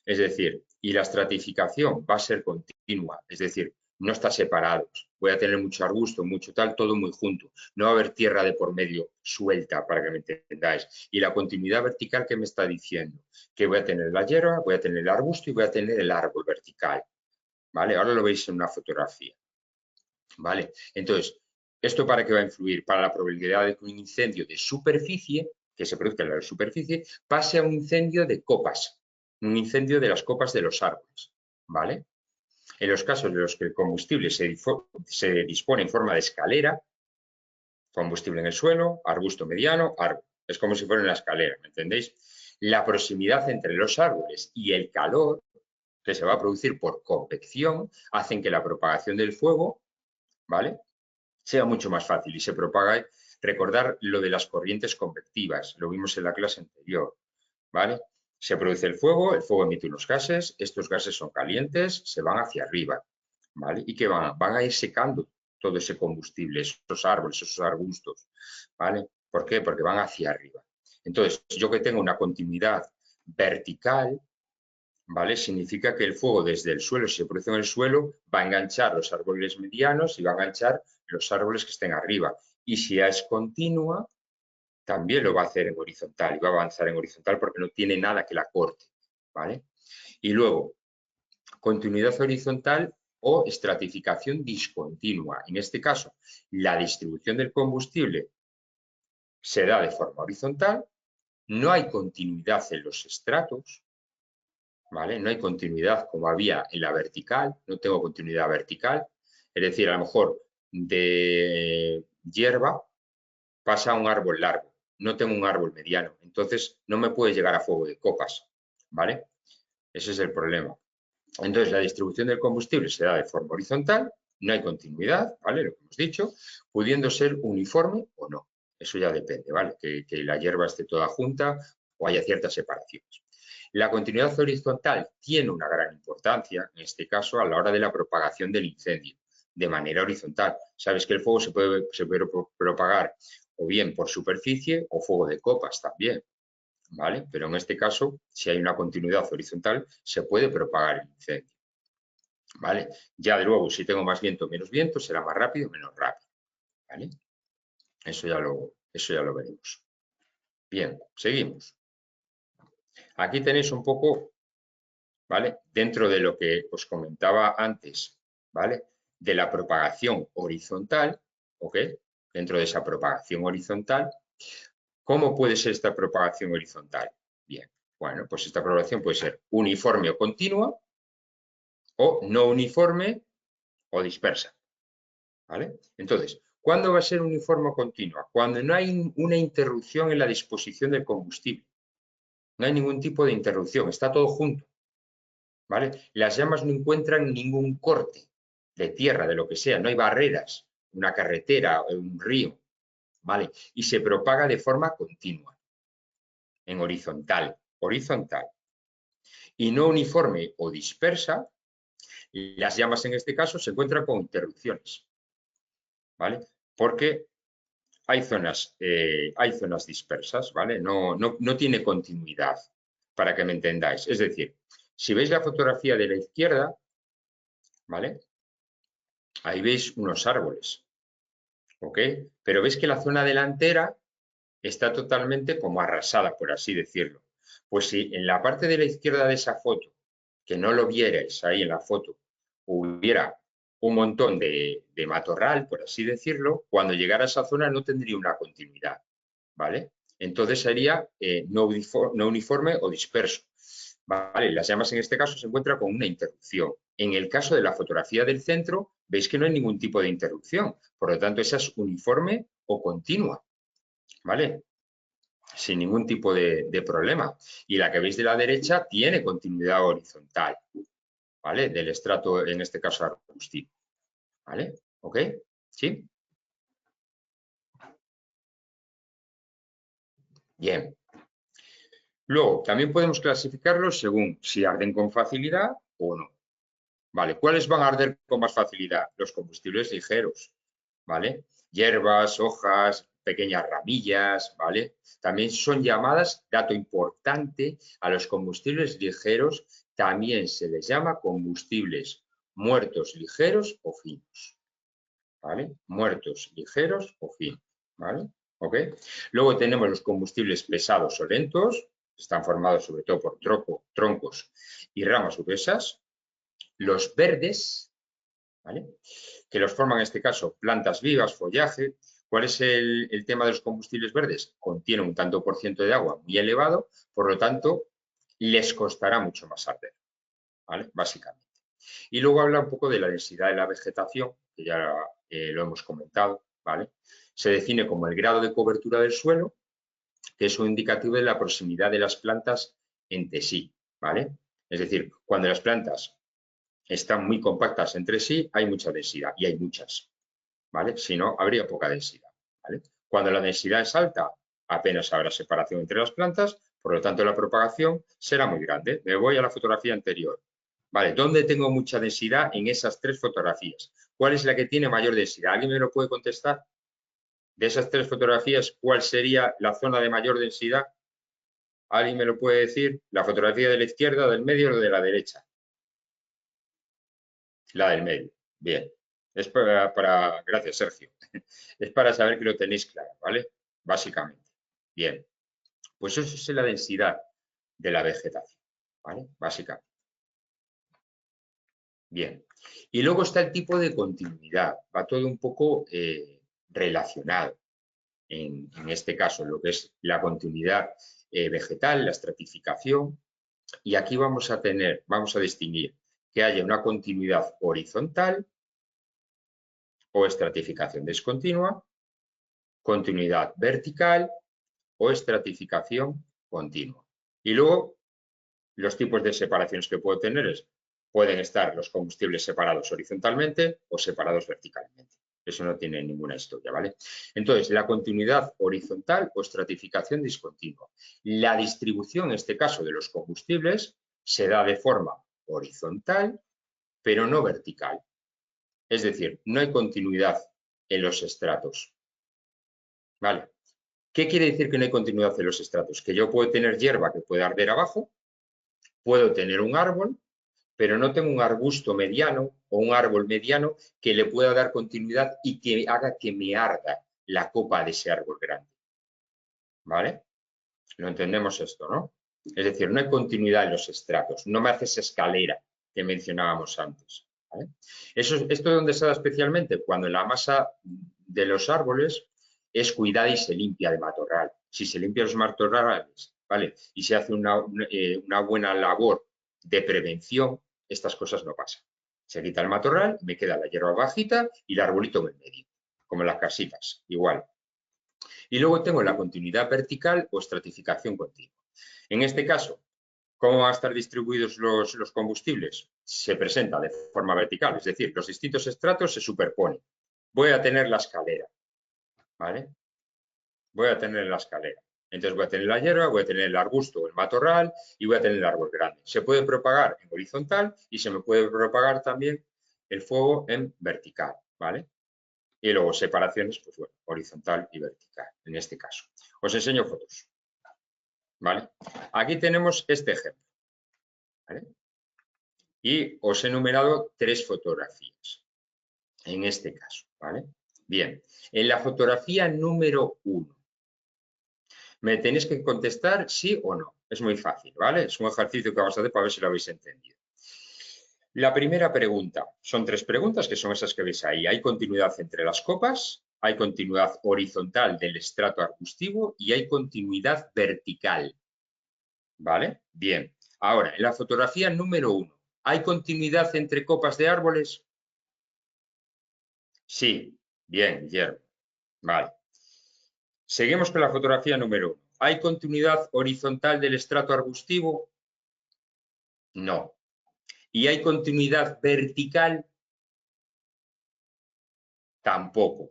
Es decir, y la estratificación va a ser continua. Es decir, no está separados. Voy a tener mucho arbusto, mucho tal, todo muy junto. No va a haber tierra de por medio suelta, para que me entendáis. Y la continuidad vertical, ¿qué me está diciendo? Que voy a tener la hierba, voy a tener el arbusto y voy a tener el árbol vertical. ¿Vale? Ahora lo veis en una fotografía. ¿Vale? Entonces, ¿esto para qué va a influir? Para la probabilidad de que un incendio de superficie, que se produzca en la superficie, pase a un incendio de copas, un incendio de las copas de los árboles, ¿vale? En los casos de los que el combustible se dispone en forma de escalera, combustible en el suelo, arbusto mediano, árbol. Es como si fuera una escalera, ¿me entendéis? La proximidad entre los árboles y el calor que se va a producir por convección hacen que la propagación del fuego, ¿vale?, sea mucho más fácil y se propaga. Recordar lo de las corrientes convectivas, lo vimos en la clase anterior, ¿vale? Se produce el fuego emite unos gases, estos gases son calientes, se van hacia arriba, ¿vale? Y que van a ir secando todo ese combustible, esos árboles, esos arbustos, ¿vale? ¿Por qué? Porque van hacia arriba. Entonces, yo que tengo una continuidad vertical, ¿vale? Significa que el fuego desde el suelo, si se produce en el suelo, va a enganchar los árboles medianos y va a enganchar los árboles que estén arriba. Y si es continua, también lo va a hacer en horizontal y va a avanzar en horizontal porque no tiene nada que la corte, ¿vale? Y luego, continuidad horizontal o estratificación discontinua. En este caso, la distribución del combustible se da de forma horizontal, no hay continuidad en los estratos, ¿vale? No hay continuidad como había en la vertical, no tengo continuidad vertical, es decir, a lo mejor de hierba pasa a un árbol largo, no tengo un árbol mediano, entonces no me puede llegar a fuego de copas, ¿vale? Ese es el problema. Entonces, la distribución del combustible se da de forma horizontal, no hay continuidad, ¿vale? Lo que hemos dicho, pudiendo ser uniforme o no. Eso ya depende, ¿vale? Que la hierba esté toda junta o haya ciertas separaciones. La continuidad horizontal tiene una gran importancia, en este caso, a la hora de la propagación del incendio, de manera horizontal. Sabes que el fuego se puede propagar o bien por superficie o fuego de copas también, ¿vale? Pero en este caso, si hay una continuidad horizontal, se puede propagar el incendio, ¿vale? Ya de nuevo, si tengo más viento o menos viento, será más rápido o menos rápido, ¿vale? Eso ya lo veremos. Bien, seguimos. Aquí tenéis un poco, ¿vale? Dentro de lo que os comentaba antes, ¿vale? De la propagación horizontal, ¿ok? Dentro de esa propagación horizontal, ¿cómo puede ser esta propagación horizontal? Bien, bueno, pues esta propagación puede ser uniforme o continua, o no uniforme o dispersa, ¿vale? Entonces, ¿Cuándo va a ser uniforme o continua? Cuando no hay una interrupción en la disposición del combustible. No hay ningún tipo de interrupción, está todo junto. ¿Vale? Las llamas no encuentran ningún corte de tierra, de lo que sea, no hay barreras, una carretera o un río, ¿vale? Y se propaga de forma continua, en horizontal, y no uniforme o dispersa. Las llamas en este caso se encuentran con interrupciones, ¿vale? Porque hay zonas dispersas, ¿vale? No tiene continuidad, para que me entendáis. Es decir, si veis la fotografía de la izquierda, ¿vale? Ahí veis unos árboles, ¿ok? Pero veis que la zona delantera está totalmente como arrasada, por así decirlo. Pues si en la parte de la izquierda de esa foto, que no lo vierais ahí en la foto, hubiera un montón de matorral, por así decirlo, cuando llegara a esa zona no tendría una continuidad, ¿vale? Entonces sería no uniforme o disperso. ¿Vale? Las llamas en este caso se encuentran con una interrupción. En el caso de la fotografía del centro, veis que no hay ningún tipo de interrupción. Por lo tanto, esa es uniforme o continua. ¿Vale? Sin ningún tipo de problema. Y la que veis de la derecha tiene continuidad horizontal. ¿Vale? Del estrato, en este caso, arbustivo. ¿Vale? ¿Ok? ¿Sí? Bien. Luego, también podemos clasificarlos según si arden con facilidad o no. ¿Vale? ¿Cuáles van a arder con más facilidad? Los combustibles ligeros, ¿vale? Hierbas, hojas, pequeñas ramillas, ¿vale? También son llamadas, dato importante, a los combustibles ligeros también se les llama combustibles muertos ligeros o finos, ¿vale? Muertos ligeros o finos, ¿vale? ¿Ok? Luego tenemos los combustibles pesados o lentos, están formados sobre todo por troncos y ramas gruesas. Los verdes, ¿vale? Que los forman en este caso plantas vivas, follaje. ¿Cuál es el tema de los combustibles verdes? Contienen un tanto por ciento de agua muy elevado, por lo tanto, les costará mucho más arder, ¿vale? Básicamente. Y luego habla un poco de la densidad de la vegetación, que ya lo hemos comentado, ¿vale? Se define como el grado de cobertura del suelo, que es un indicativo de la proximidad de las plantas entre sí, ¿vale? Es decir, cuando las plantas están muy compactas entre sí, hay mucha densidad, y hay muchas, ¿vale? Si no, habría poca densidad, ¿vale? Cuando la densidad es alta, apenas habrá separación entre las plantas, por lo tanto la propagación será muy grande. Me voy a la fotografía anterior. Vale, ¿dónde tengo mucha densidad? En esas tres fotografías. ¿Cuál es la que tiene mayor densidad? ¿Alguien me lo puede contestar? De esas tres fotografías, ¿cuál sería la zona de mayor densidad? ¿Alguien me lo puede decir? ¿La fotografía de la izquierda, del medio o de la derecha? La del medio. Bien. Es gracias, Sergio. Es para saber que lo tenéis claro, ¿vale? Básicamente. Bien. Pues eso es la densidad de la vegetación, ¿vale? Básicamente. Bien. Y luego está el tipo de continuidad. Va todo un poco relacionado. En este caso, lo que es la continuidad vegetal, la estratificación. Y aquí vamos a distinguir que haya una continuidad horizontal o estratificación discontinua, continuidad vertical o estratificación continua. Y luego, los tipos de separaciones que puedo tener pueden estar los combustibles separados horizontalmente o separados verticalmente. Eso no tiene ninguna historia, ¿vale? Entonces, la continuidad horizontal o estratificación discontinua. La distribución, en este caso, de los combustibles se da de forma horizontal, pero no vertical. Es decir, no hay continuidad en los estratos, ¿vale? ¿Qué quiere decir que no hay continuidad en los estratos? Que yo puedo tener hierba que puede arder abajo, puedo tener un árbol, pero no tengo un arbusto mediano o un árbol mediano que le pueda dar continuidad y que haga que me arda la copa de ese árbol grande. ¿Vale? Lo entendemos esto, ¿no? Es decir, no hay continuidad en los estratos, no me haces escalera que mencionábamos antes. ¿Vale? ¿Esto es donde se da especialmente? Cuando la masa de los árboles es cuidada y se limpia de matorral. Si se limpian los matorrales, ¿vale? Y se hace una buena labor de prevención, estas cosas no pasan. Se quita el matorral, me queda la hierba bajita y el arbolito en medio. como las casitas, igual. Y luego tengo la continuidad vertical o estratificación continua. En este caso, ¿cómo van a estar distribuidos los combustibles? Se presenta de forma vertical, es decir, los distintos estratos se superponen. Voy a tener la escalera, ¿vale? Voy a tener la escalera. Entonces voy a tener la hierba, voy a tener el arbusto o el matorral y voy a tener el árbol grande. Se puede propagar en horizontal y se me puede propagar también el fuego en vertical, ¿vale? Y luego separaciones, pues bueno, horizontal y vertical, en este caso. Os enseño fotos, ¿vale? Aquí tenemos este ejemplo, ¿vale? Y os he enumerado 3 fotografías, en este caso, ¿vale? Bien, en la fotografía número 1, me tenéis que contestar sí o no. Es muy fácil, ¿vale? Es un ejercicio que vamos a hacer para ver si lo habéis entendido. La primera pregunta, son 3 preguntas que son esas que veis ahí. ¿Hay continuidad entre las copas? ¿Hay continuidad horizontal del estrato arbustivo? Y hay continuidad vertical, ¿vale? Bien. Ahora, en la fotografía número 1, ¿hay continuidad entre copas de árboles? Sí. Bien, Guillermo. Vale. Seguimos con la fotografía número 1. ¿Hay continuidad horizontal del estrato arbustivo? No. ¿Y hay continuidad vertical? Tampoco.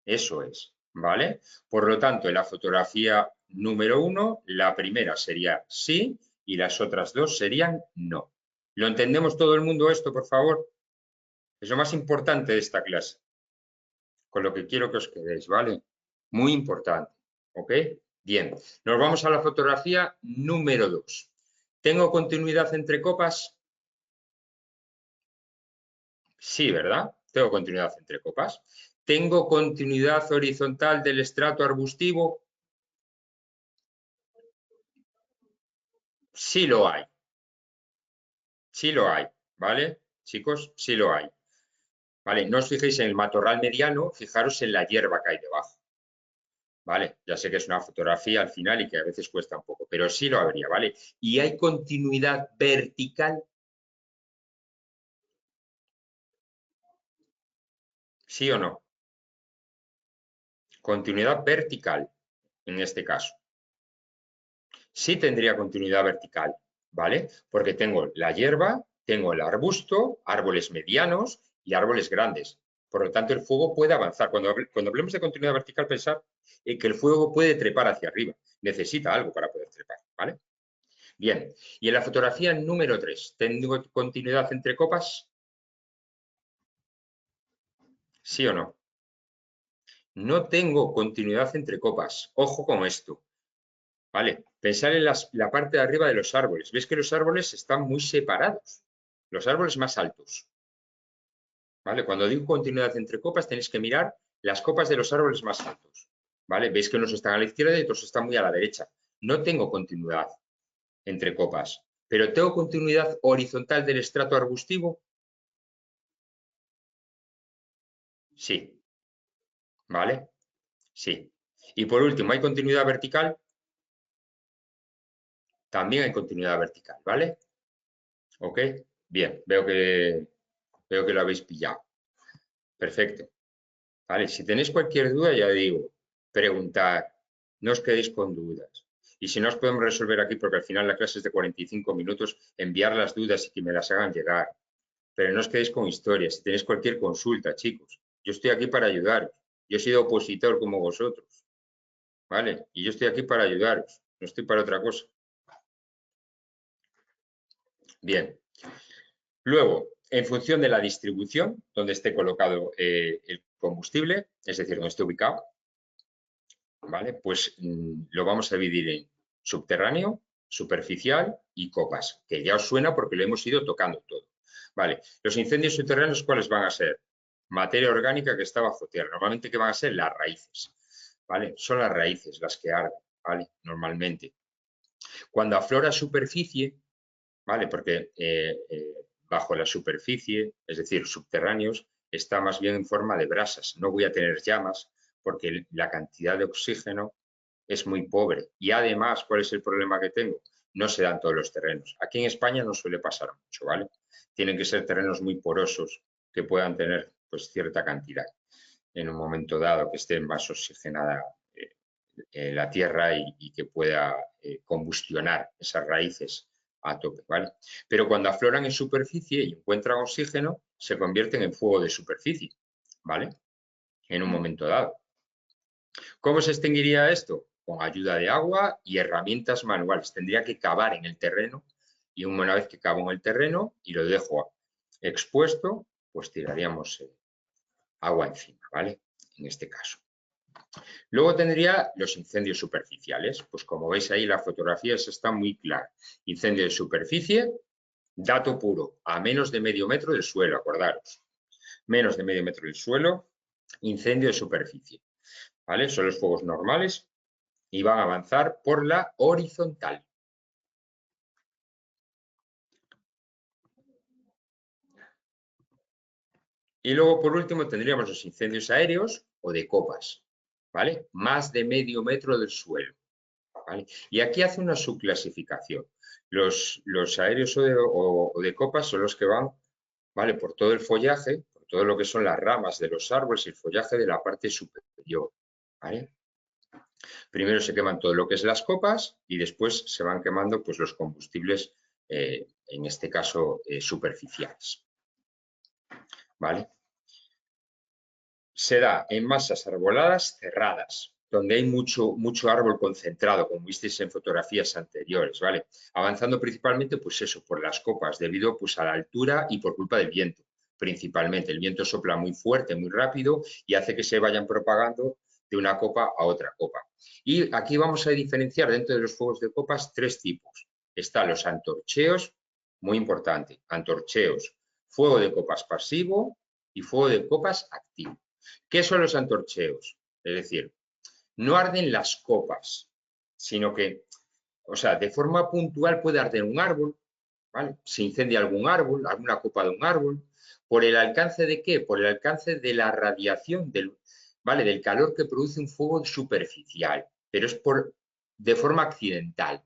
Eso es, ¿vale? Por lo tanto, en la fotografía número 1, la primera sería sí y las otras 2 serían no. ¿Lo entendemos todo el mundo esto, por favor? Es lo más importante de esta clase, con lo que quiero que os quedéis, ¿vale? Muy importante, ¿ok? Bien, nos vamos a la fotografía número 2. ¿Tengo continuidad entre copas? Sí, ¿verdad? Tengo continuidad entre copas. ¿Tengo continuidad horizontal del estrato arbustivo? Sí lo hay. Sí lo hay, ¿vale? Chicos, sí lo hay. ¿Vale? No os fijéis en el matorral mediano, fijaros en la hierba que hay debajo. ¿Vale? Ya sé que es una fotografía al final y que a veces cuesta un poco, pero sí lo habría, ¿vale? ¿Y hay continuidad vertical? ¿Sí o no? Continuidad vertical, en este caso. Sí tendría continuidad vertical, ¿vale? Porque tengo la hierba, tengo el arbusto, árboles medianos y árboles grandes. Por lo tanto, el fuego puede avanzar. Cuando hablemos de continuidad vertical, pensar en que el fuego puede trepar hacia arriba. Necesita algo para poder trepar, ¿vale? Bien, y en la fotografía número 3, ¿tengo continuidad entre copas? ¿Sí o no? No tengo continuidad entre copas. Ojo con esto. ¿Vale? Pensar en la parte de arriba de los árboles. ¿Ves que los árboles están muy separados? Los árboles más altos. ¿Vale? Cuando digo continuidad entre copas, tenéis que mirar las copas de los árboles más altos. ¿Vale? Veis que unos están a la izquierda y otros están muy a la derecha. No tengo continuidad entre copas, pero tengo continuidad horizontal del estrato arbustivo. Sí. ¿Vale? Sí. Y por último, ¿hay continuidad vertical? También hay continuidad vertical, ¿vale? ¿Ok? Bien, veo que lo habéis pillado. Perfecto. Vale, si tenéis cualquier duda, ya digo, preguntad, no os quedéis con dudas. Y si no os podemos resolver aquí, porque al final la clase es de 45 minutos, enviar las dudas y que me las hagan llegar. Pero no os quedéis con historias. Si tenéis cualquier consulta, chicos, yo estoy aquí para ayudaros. Yo he sido opositor como vosotros. ¿Vale? Y yo estoy aquí para ayudaros. No estoy para otra cosa. Bien. Luego, en función de la distribución, donde esté colocado el combustible, es decir, donde esté ubicado, ¿vale? Pues lo vamos a dividir en subterráneo, superficial y copas, que ya os suena porque lo hemos ido tocando todo. Vale, los incendios subterráneos, ¿cuáles van a ser? Materia orgánica que está bajo tierra. Normalmente, ¿qué van a ser? Las raíces, ¿vale? Son las raíces las que arden, ¿vale? Normalmente. Cuando aflora superficie, ¿vale? Porque bajo la superficie, es decir, subterráneos, está más bien en forma de brasas. No voy a tener llamas porque la cantidad de oxígeno es muy pobre. Y además, ¿cuál es el problema que tengo? No se dan todos los terrenos. Aquí en España no suele pasar mucho, ¿vale? Tienen que ser terrenos muy porosos que puedan tener pues cierta cantidad. en un momento dado que esté más oxigenada la tierra y que pueda combustionar esas raíces a tope, ¿vale? Pero cuando afloran en superficie y encuentran oxígeno, se convierten en fuego de superficie, ¿vale? En un momento dado. ¿Cómo se extinguiría esto? Con ayuda de agua y herramientas manuales. Tendría que cavar en el terreno y una vez que cavo en el terreno y lo dejo expuesto, pues tiraríamos agua encima, ¿vale? En este caso. Luego tendría los incendios superficiales. Pues como veis ahí, la fotografía está muy clara. Incendio de superficie, dato puro, a menos de medio metro del suelo, acordaros. Menos de medio metro del suelo, incendio de superficie. ¿Vale? Son los fuegos normales y van a avanzar por la horizontal. Y luego, por último, tendríamos los incendios aéreos o de copas, ¿vale? Más de medio metro del suelo, ¿vale? Y aquí hace una subclasificación. Los aéreos o de copas son los que van, ¿vale? Por todo el follaje, por todo lo que son las ramas de los árboles y el follaje de la parte superior, ¿vale? Primero se queman todo lo que es las copas y después se van quemando pues, los combustibles, en este caso, superficiales. ¿Vale? Se da en masas arboladas cerradas, donde hay mucho árbol concentrado, como visteis en fotografías anteriores, ¿vale? Avanzando principalmente, pues eso, por las copas, debido pues a la altura y por culpa del viento, principalmente. El viento sopla muy fuerte, muy rápido y hace que se vayan propagando de una copa a otra copa. Y aquí vamos a diferenciar dentro de los fuegos de copas 3 tipos. Están los antorcheos, muy importante, antorcheos, fuego de copas pasivo y fuego de copas activo. ¿Qué son los antorcheos? Es decir, no arden las copas, sino que, o sea, de forma puntual puede arder un árbol, ¿vale? Se incendia algún árbol, alguna copa de un árbol. ¿Por el alcance de qué? Por el alcance de la radiación, ¿vale? Del calor que produce un fuego superficial, pero es de forma accidental,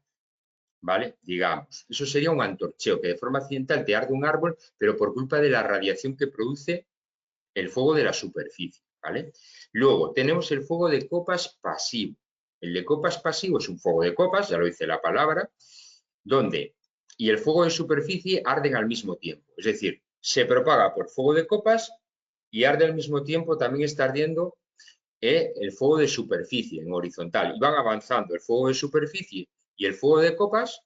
¿vale? Digamos, eso sería un antorcheo, que de forma accidental te arde un árbol, pero por culpa de la radiación que produce el fuego de la superficie, ¿vale? Luego tenemos el fuego de copas pasivo. El de copas pasivo es un fuego de copas, ya lo dice la palabra, donde y el fuego de superficie arden al mismo tiempo. Es decir, se propaga por fuego de copas y arde al mismo tiempo, también está ardiendo el fuego de superficie en horizontal. Y van avanzando el fuego de superficie y el fuego de copas,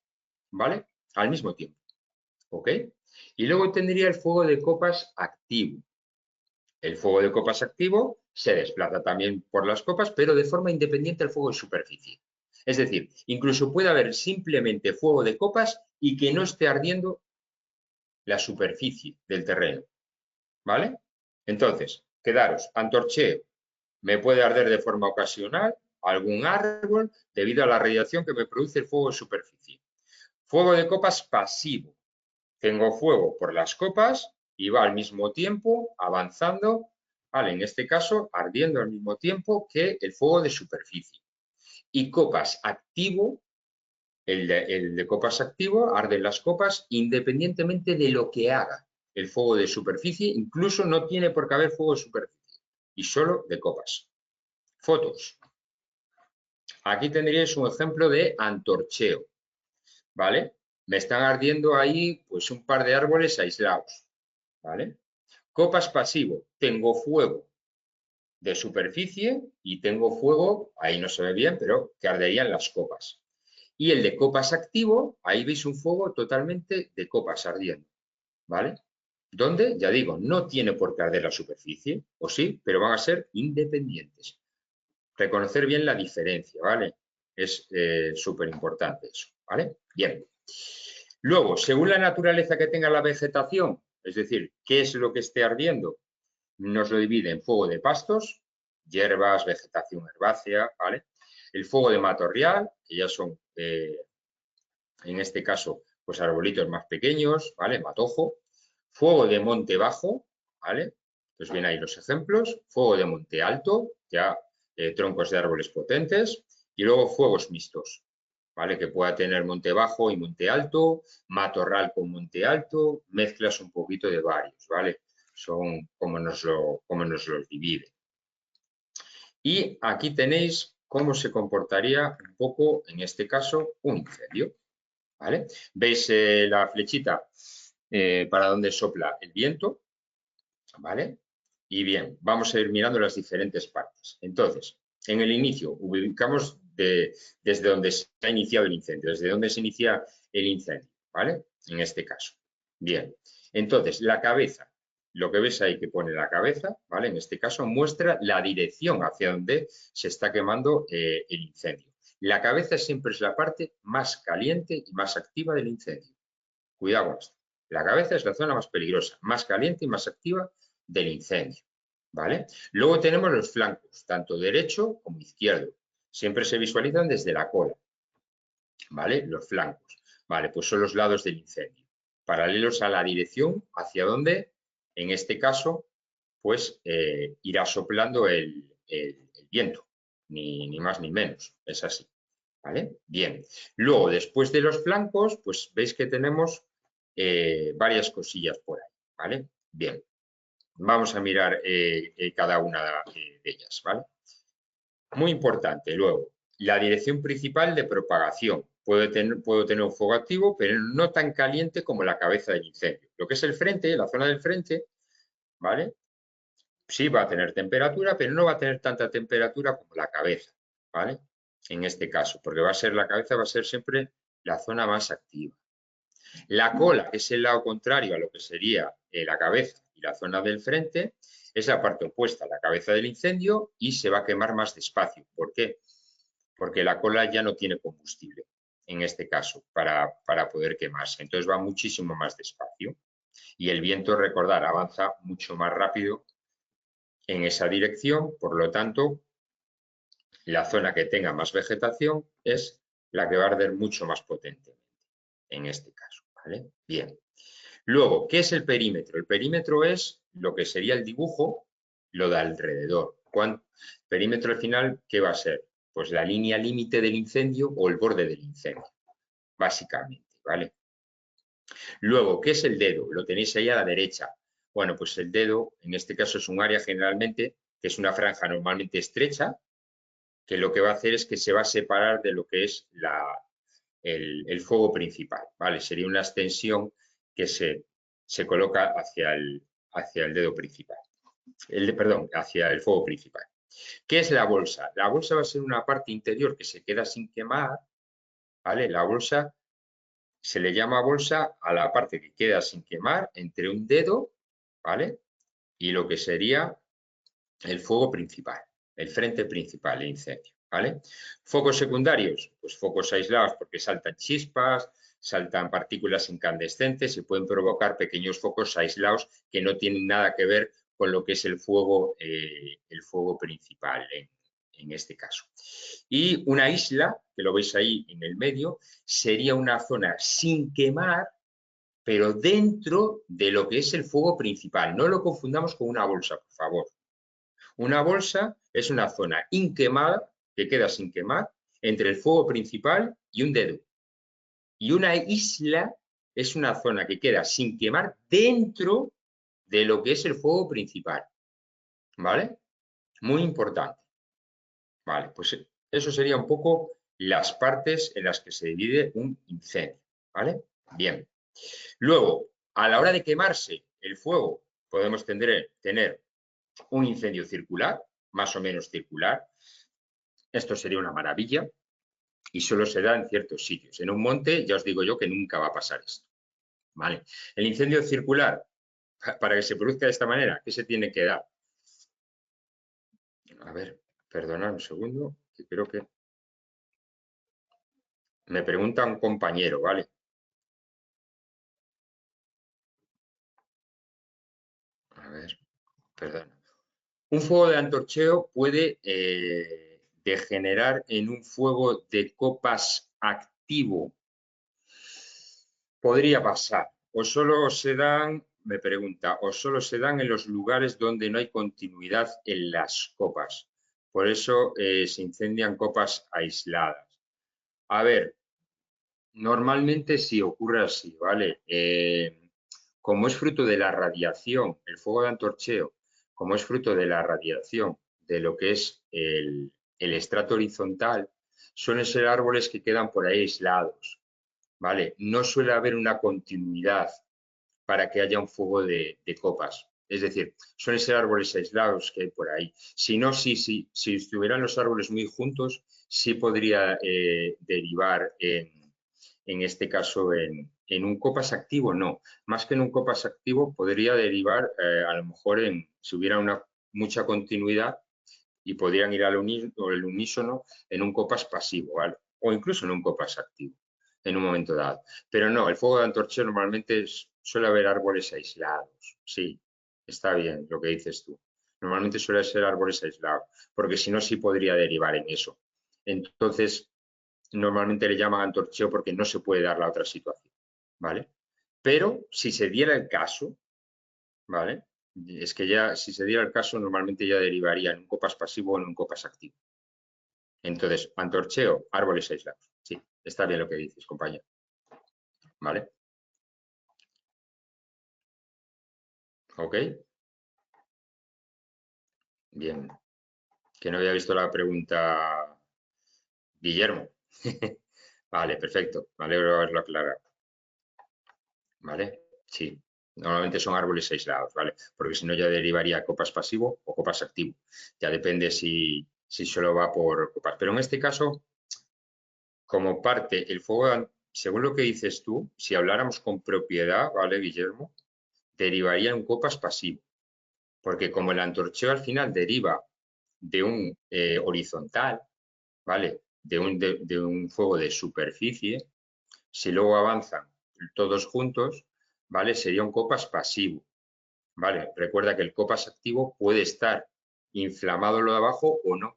¿vale? Al mismo tiempo, ¿ok? Y luego tendría el fuego de copas activo. El fuego de copas activo se desplaza también por las copas, pero de forma independiente al fuego de superficie. Es decir, incluso puede haber simplemente fuego de copas y que no esté ardiendo la superficie del terreno. ¿Vale? Entonces, quedaros, antorcheo, me puede arder de forma ocasional algún árbol debido a la radiación que me produce el fuego de superficie. Fuego de copas pasivo. Tengo fuego por las copas y va al mismo tiempo avanzando, ¿vale? En este caso, ardiendo al mismo tiempo que el fuego de superficie. Y copas activo, el de copas activo, arden las copas independientemente de lo que haga el fuego de superficie, incluso no tiene por qué haber fuego de superficie, y solo de copas. Fotos. Aquí tendríais un ejemplo de antorcheo, ¿vale? Me están ardiendo ahí pues un par de árboles aislados, ¿vale? Copas pasivo, tengo fuego de superficie y tengo fuego, ahí no se ve bien, pero que arderían las copas. Y el de copas activo, ahí veis un fuego totalmente de copas ardiendo, ¿vale? Donde, ya digo, no tiene por qué arder la superficie, o sí, pero van a ser independientes. Reconocer bien la diferencia, ¿vale? Es súper importante eso, ¿vale? Bien. Luego, según la naturaleza que tenga la vegetación, es decir, qué es lo que esté ardiendo, nos lo divide en fuego de pastos, hierbas, vegetación herbácea, ¿vale? El fuego de matorral, que ya son, en este caso, pues arbolitos más pequeños, ¿vale? Matojo. Fuego de monte bajo, ¿vale? Pues bien ahí los ejemplos. Fuego de monte alto, ya troncos de árboles potentes. Y luego fuegos mixtos, ¿vale? Que pueda tener monte bajo y monte alto, matorral con monte alto, mezclas un poquito de varios, ¿vale? Son como nos los divide. Y aquí tenéis cómo se comportaría un poco, en este caso, un incendio. ¿Vale? ¿Veis la flechita para dónde sopla el viento? ¿Vale? Y bien, vamos a ir mirando las diferentes partes. Entonces, en el inicio, ubicamos desde donde se ha iniciado el incendio, desde donde se inicia el incendio, ¿vale? En este caso. Bien, entonces, la cabeza, lo que ves ahí que pone la cabeza, ¿vale? En este caso muestra la dirección hacia donde se está quemando el incendio. La cabeza siempre es la parte más caliente y más activa del incendio. Cuidado con esto. La cabeza es la zona más peligrosa, más caliente y más activa del incendio, ¿vale? Luego tenemos los flancos, tanto derecho como izquierdo. Siempre se visualizan desde la cola, ¿vale? Los flancos, ¿vale? Pues son los lados del incendio, paralelos a la dirección hacia donde, en este caso, pues irá soplando el viento, ni más ni menos, es así, ¿vale? Bien, luego, después de los flancos, pues veis que tenemos varias cosillas por ahí, ¿vale? Bien, vamos a mirar cada una de ellas, ¿vale? Muy importante, luego, la dirección principal de propagación. Puedo tener un fuego activo, pero no tan caliente como la cabeza del incendio. Lo que es el frente, la zona del frente, ¿vale? Sí va a tener temperatura, pero no va a tener tanta temperatura como la cabeza, ¿vale? En este caso, porque la cabeza va a ser siempre la zona más activa. La cola, que es el lado contrario a lo que sería la cabeza y la zona del frente, es la parte opuesta a la cabeza del incendio y se va a quemar más despacio. ¿Por qué? Porque la cola ya no tiene combustible, en este caso, para poder quemarse. Entonces va muchísimo más despacio. Y el viento, recordar, avanza mucho más rápido en esa dirección, por lo tanto, la zona que tenga más vegetación es la que va a arder mucho más potentemente, en este caso, ¿vale? Bien. Luego, ¿qué es el perímetro? El perímetro es lo que sería el dibujo, lo de alrededor. Perímetro al final, ¿qué va a ser? Pues la línea límite del incendio o el borde del incendio, básicamente, ¿vale? Luego, ¿qué es el dedo? Lo tenéis ahí a la derecha. Bueno, pues el dedo, en este caso, es un área generalmente, que es una franja normalmente estrecha, que lo que va a hacer es que se va a separar de lo que es el fuego principal, ¿vale? Sería una extensión que se coloca hacia el dedo principal, perdón, hacia el fuego principal. ¿Qué es la bolsa? La bolsa va a ser una parte interior que se queda sin quemar, ¿vale? La bolsa se le llama bolsa a la parte que queda sin quemar entre un dedo, ¿vale? Y lo que sería el fuego principal, el frente principal, el incendio, ¿vale? Focos secundarios, pues focos aislados porque saltan chispas, saltan partículas incandescentes y pueden provocar pequeños focos aislados que no tienen nada que ver con lo que es el fuego principal en este caso. Y una isla, que lo veis ahí en el medio, sería una zona sin quemar, pero dentro de lo que es el fuego principal. No lo confundamos con una bolsa, por favor. Una bolsa es una zona inquemada, que queda sin quemar, entre el fuego principal y un dedo. Y una isla es una zona que queda sin quemar dentro de lo que es el fuego principal. ¿Vale? Muy importante. Vale, pues eso sería un poco las partes en las que se divide un incendio. ¿Vale? Bien. Luego, a la hora de quemarse el fuego, podemos tener un incendio circular, más o menos circular. Esto sería una maravilla y solo se da en ciertos sitios. En un monte, ya os digo yo que nunca va a pasar esto. ¿Vale? El incendio circular, para que se produzca de esta manera, ¿qué se tiene que dar? A ver, perdonad un segundo, que creo que me pregunta un compañero, ¿vale? A ver, perdón. Un fuego de antorcheo puede degenerar en un fuego de copas activo. Podría pasar. O solo se dan, me pregunta, o solo se dan en los lugares donde no hay continuidad en las copas. Por eso se incendian copas aisladas. A ver, normalmente sí ocurre así, ¿vale? Como es fruto de la radiación, el fuego de antorcheo, como es fruto de la radiación de lo que es el estrato horizontal suelen ser árboles que quedan por ahí aislados, ¿vale? No suele haber una continuidad para que haya un fuego de copas. Es decir, suelen ser árboles aislados que hay por ahí. Si no, si estuvieran los árboles muy juntos, sí podría derivar en este caso en un copas activo, no. Más que en un copas activo, podría derivar a lo mejor si hubiera mucha continuidad y podrían ir al unísono en un copas pasivo, ¿vale? O incluso en un copas activo en un momento dado. Pero no, el fuego de antorcheo normalmente suele haber árboles aislados. Sí, está bien lo que dices tú. Normalmente suele ser árboles aislados, porque si no, sí podría derivar en eso. Entonces, normalmente le llaman antorcheo porque no se puede dar la otra situación, ¿vale? Pero si se diera el caso, ¿vale? Es que ya, si se diera el caso, normalmente ya derivaría en un copas pasivo o en un copas activo. Entonces, antorcheo, árboles aislados. Sí, está bien lo que dices, compañero. ¿Vale? ¿Ok? Bien. Que no había visto la pregunta, Guillermo. Vale, perfecto. Me alegro de haberlo aclarado. ¿Vale? Sí. Normalmente son árboles aislados, ¿vale? Porque si no ya derivaría copas pasivo o copas activo. Ya depende si solo va por copas. Pero en este caso, como parte, el fuego, según lo que dices tú, si habláramos con propiedad, ¿vale, Guillermo? Derivaría en copas pasivo. Porque como el antorcheo al final deriva de un horizontal, ¿vale? De un fuego de superficie, si luego avanzan todos juntos, ¿vale? Sería un copas pasivo, ¿vale? Recuerda que el copas activo puede estar inflamado lo de abajo o no,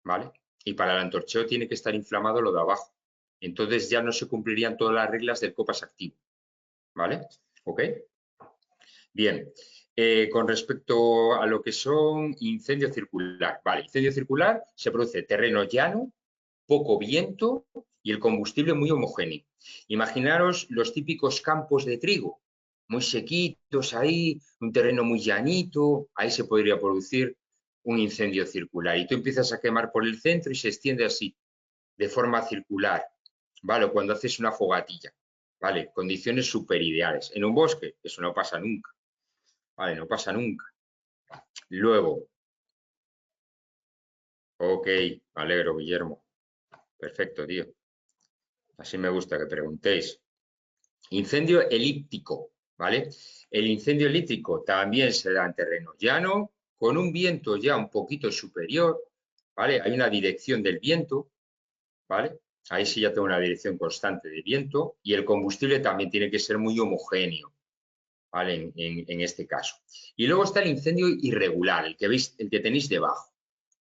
¿vale? Y para el antorcheo tiene que estar inflamado lo de abajo. Entonces ya no se cumplirían todas las reglas del copas activo, ¿vale? ¿Ok? Bien, con respecto a lo que son incendio circular. Vale, incendio circular se produce terreno llano, poco viento y el combustible muy homogéneo. Imaginaros los típicos campos de trigo, muy sequitos ahí, un terreno muy llanito, ahí se podría producir un incendio circular. Y tú empiezas a quemar por el centro y se extiende así, de forma circular, ¿vale? Cuando haces una fogatilla, ¿vale? Condiciones súper ideales. En un bosque, eso no pasa nunca. Vale, no pasa nunca. Luego, ok, me alegro, Guillermo. Perfecto, tío. Así me gusta que preguntéis. Incendio elíptico, ¿vale? El incendio elíptico también se da en terreno llano, con un viento ya un poquito superior, ¿vale? Hay una dirección del viento, ¿vale? Ahí sí ya tengo una dirección constante de viento y el combustible también tiene que ser muy homogéneo, ¿vale? En este caso. Y luego está el incendio irregular, el que veis, el que tenéis debajo,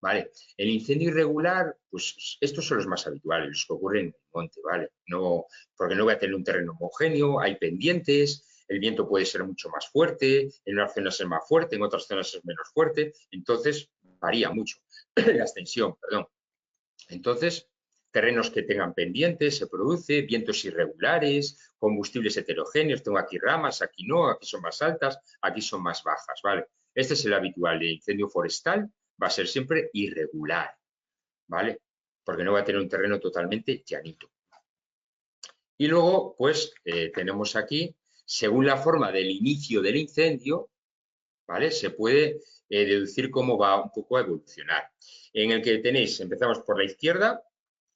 ¿vale? El incendio irregular, pues estos son los más habituales, los que ocurren en el monte, ¿vale? No, porque no voy a tener un terreno homogéneo, hay pendientes, el viento puede ser mucho más fuerte, en unas zonas es más fuerte, en otras zonas es menos fuerte, entonces varía mucho la extensión, perdón. Entonces, terrenos que tengan pendientes, se produce, vientos irregulares, combustibles heterogéneos, tengo aquí ramas, aquí no, aquí son más altas, aquí son más bajas, ¿vale? Este es el habitual de incendio forestal, va a ser siempre irregular, ¿vale? Porque no va a tener un terreno totalmente llanito. Y luego, pues, tenemos aquí, según la forma del inicio del incendio, ¿vale? Se puede deducir cómo va un poco a evolucionar. En el que tenéis, empezamos por la izquierda,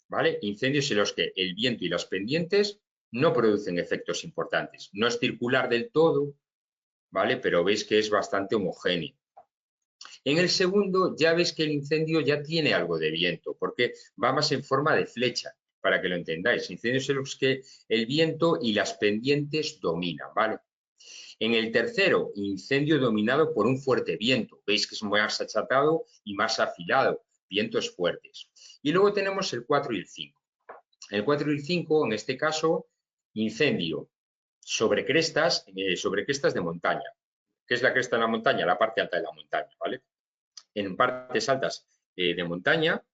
¿vale? Incendios en los que el viento y las pendientes no producen efectos importantes. No es circular del todo, ¿vale? Pero veis que es bastante homogéneo. En el segundo ya veis que el incendio ya tiene algo de viento, porque va más en forma de flecha, para que lo entendáis. Incendios en los que el viento y las pendientes dominan, ¿vale? En el tercero, incendio dominado por un fuerte viento. Veis que es más achatado y más afilado, vientos fuertes. Y luego tenemos el 4 y el 5. El 4 y el 5, en este caso, incendio sobre crestas de montaña. ¿Qué es la cresta de la montaña? La parte alta de la montaña, ¿vale? En partes altas de montaña,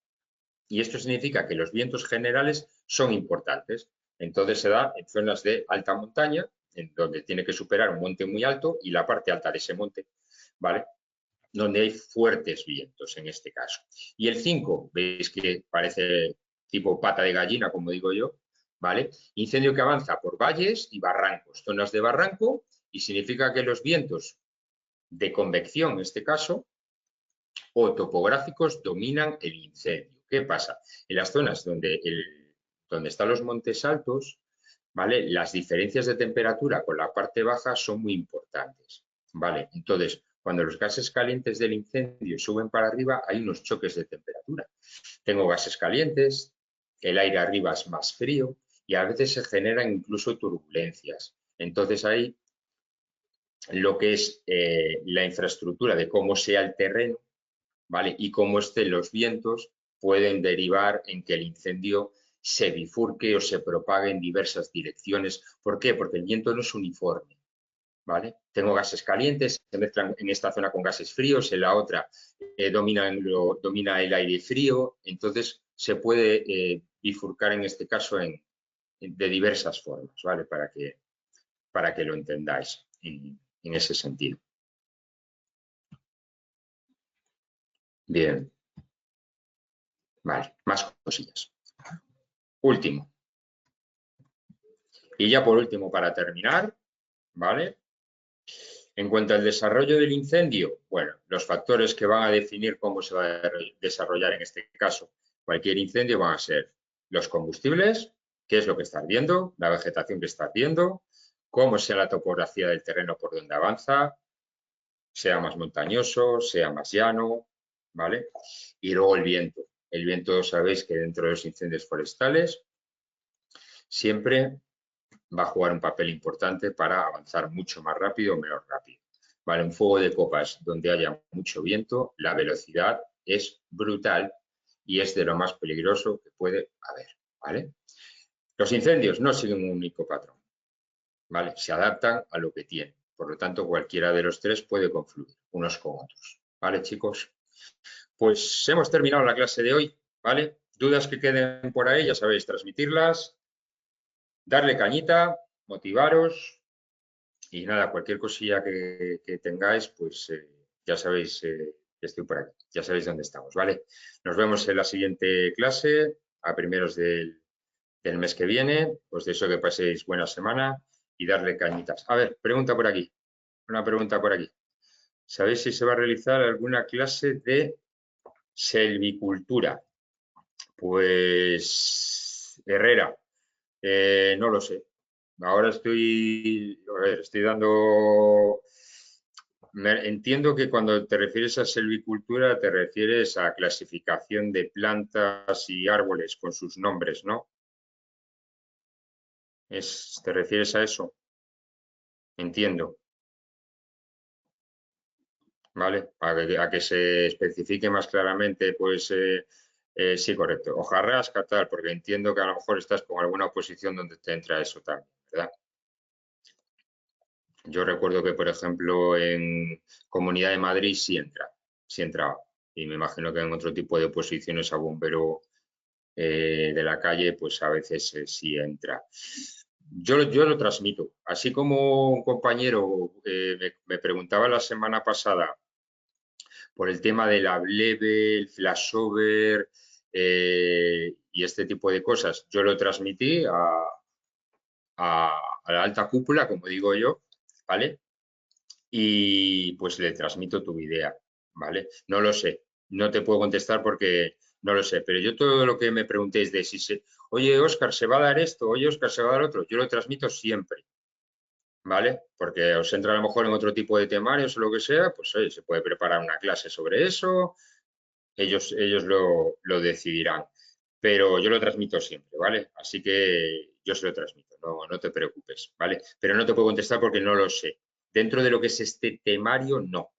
y esto significa que los vientos generales son importantes. Entonces se da en zonas de alta montaña, en donde tiene que superar un monte muy alto y la parte alta de ese monte, ¿vale? donde hay fuertes vientos en este caso. Y el 5, veis que parece tipo pata de gallina, como digo yo, ¿vale? Incendio que avanza por valles y barrancos, zonas de barranco, y significa que los vientos de convección, en este caso, o topográficos dominan el incendio. ¿Qué pasa? En las zonas donde están los montes altos, ¿vale? Las diferencias de temperatura con la parte baja son muy importantes, ¿vale? Entonces, cuando los gases calientes del incendio suben para arriba, hay unos choques de temperatura. Tengo gases calientes, el aire arriba es más frío y a veces se generan incluso turbulencias. Entonces, ahí lo que es la infraestructura de cómo sea el terreno, ¿vale? Y cómo estén los vientos pueden derivar en que el incendio se bifurque o se propague en diversas direcciones. ¿Por qué? Porque el viento no es uniforme, ¿vale? Tengo gases calientes, se mezclan en esta zona con gases fríos, en la otra domina el aire frío, entonces se puede bifurcar en este caso de diversas formas, ¿vale? Para que lo entendáis en ese sentido. Bien, vale, más cosillas. Último. Y ya por último, para terminar, ¿vale? En cuanto al desarrollo del incendio, bueno, los factores que van a definir cómo se va a desarrollar en este caso cualquier incendio van a ser los combustibles, qué es lo que está ardiendo, la vegetación que está ardiendo, cómo sea la topografía del terreno por donde avanza, sea más montañoso, sea más llano, ¿vale? Y luego el viento. El viento, sabéis que dentro de los incendios forestales siempre va a jugar un papel importante para avanzar mucho más rápido o menos rápido. ¿Vale? Un fuego de copas donde haya mucho viento, la velocidad es brutal y es de lo más peligroso que puede haber. ¿Vale? Los incendios no siguen un único patrón, ¿vale? Se adaptan a lo que tienen. Por lo tanto, cualquiera de los tres puede confluir unos con otros. ¿Vale, chicos? Pues hemos terminado la clase de hoy, ¿vale? Dudas que queden por ahí, ya sabéis, transmitirlas, darle cañita, motivaros. Y nada, cualquier cosilla que tengáis, pues ya sabéis que estoy por aquí, ya sabéis dónde estamos, ¿vale? Nos vemos en la siguiente clase, a primeros del mes que viene. Os deseo que paséis buena semana y darle cañitas. A ver, pregunta por aquí, una pregunta por aquí. ¿Sabéis si se va a realizar alguna clase de selvicultura? Pues Herrera, no lo sé. Ahora estoy dando... Entiendo que cuando te refieres a selvicultura te refieres a clasificación de plantas y árboles con sus nombres, ¿no? ¿Te refieres a eso? Entiendo, ¿vale? A que se especifique más claramente, pues sí, correcto. Hojarrasca, tal, porque entiendo que a lo mejor estás con alguna oposición donde te entra eso también, ¿verdad? Yo recuerdo que, por ejemplo, en Comunidad de Madrid sí entraba. Y me imagino que en otro tipo de oposiciones a bombero de la calle, pues a veces sí entra. Yo lo transmito. Así como un compañero me preguntaba la semana pasada por el tema de la bleve, el flashover y este tipo de cosas, yo lo transmití a la alta cúpula, como digo yo, ¿vale? Y pues le transmito tu idea, ¿vale? No lo sé, no te puedo contestar porque no lo sé, pero yo todo lo que me preguntéis de si se, oye, Óscar, ¿se va a dar esto? Oye, Óscar, ¿se va a dar otro? Yo lo transmito siempre, ¿vale? Porque os entra a lo mejor en otro tipo de temarios o lo que sea, pues oye, se puede preparar una clase sobre eso, ellos lo decidirán, pero yo lo transmito siempre, ¿vale? Así que yo se lo transmito, no te preocupes, ¿vale? Pero no te puedo contestar porque no lo sé. Dentro de lo que es este temario, no.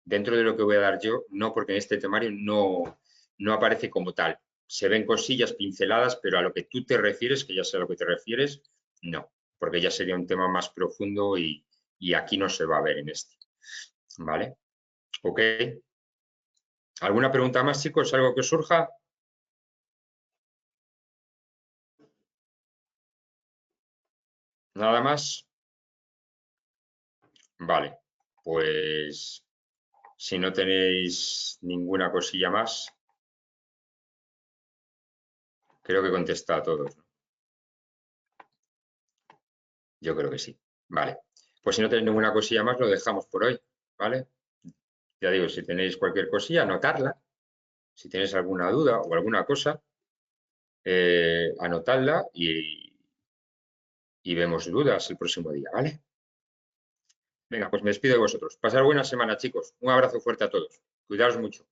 Dentro de lo que voy a dar yo, no, porque en este temario no aparece como tal. Se ven cosillas pinceladas, pero a lo que tú te refieres, que ya sé a lo que te refieres, no, porque ya sería un tema más profundo y aquí no se va a ver en este. ¿Vale? ¿Ok? ¿Alguna pregunta más, chicos? ¿Algo que os surja? ¿Nada más? Vale, pues Si no tenéis ninguna cosilla más, creo que contesta a todos, ¿no? Yo creo que sí. Vale. Pues si no tenéis ninguna cosilla más, lo dejamos por hoy, ¿vale? Ya digo, si tenéis cualquier cosilla, anotarla. Si tenéis alguna duda o alguna cosa, anotadla y vemos dudas el próximo día, ¿vale? Venga, pues me despido de vosotros. Pasad buena semana, chicos. Un abrazo fuerte a todos. Cuidaos mucho.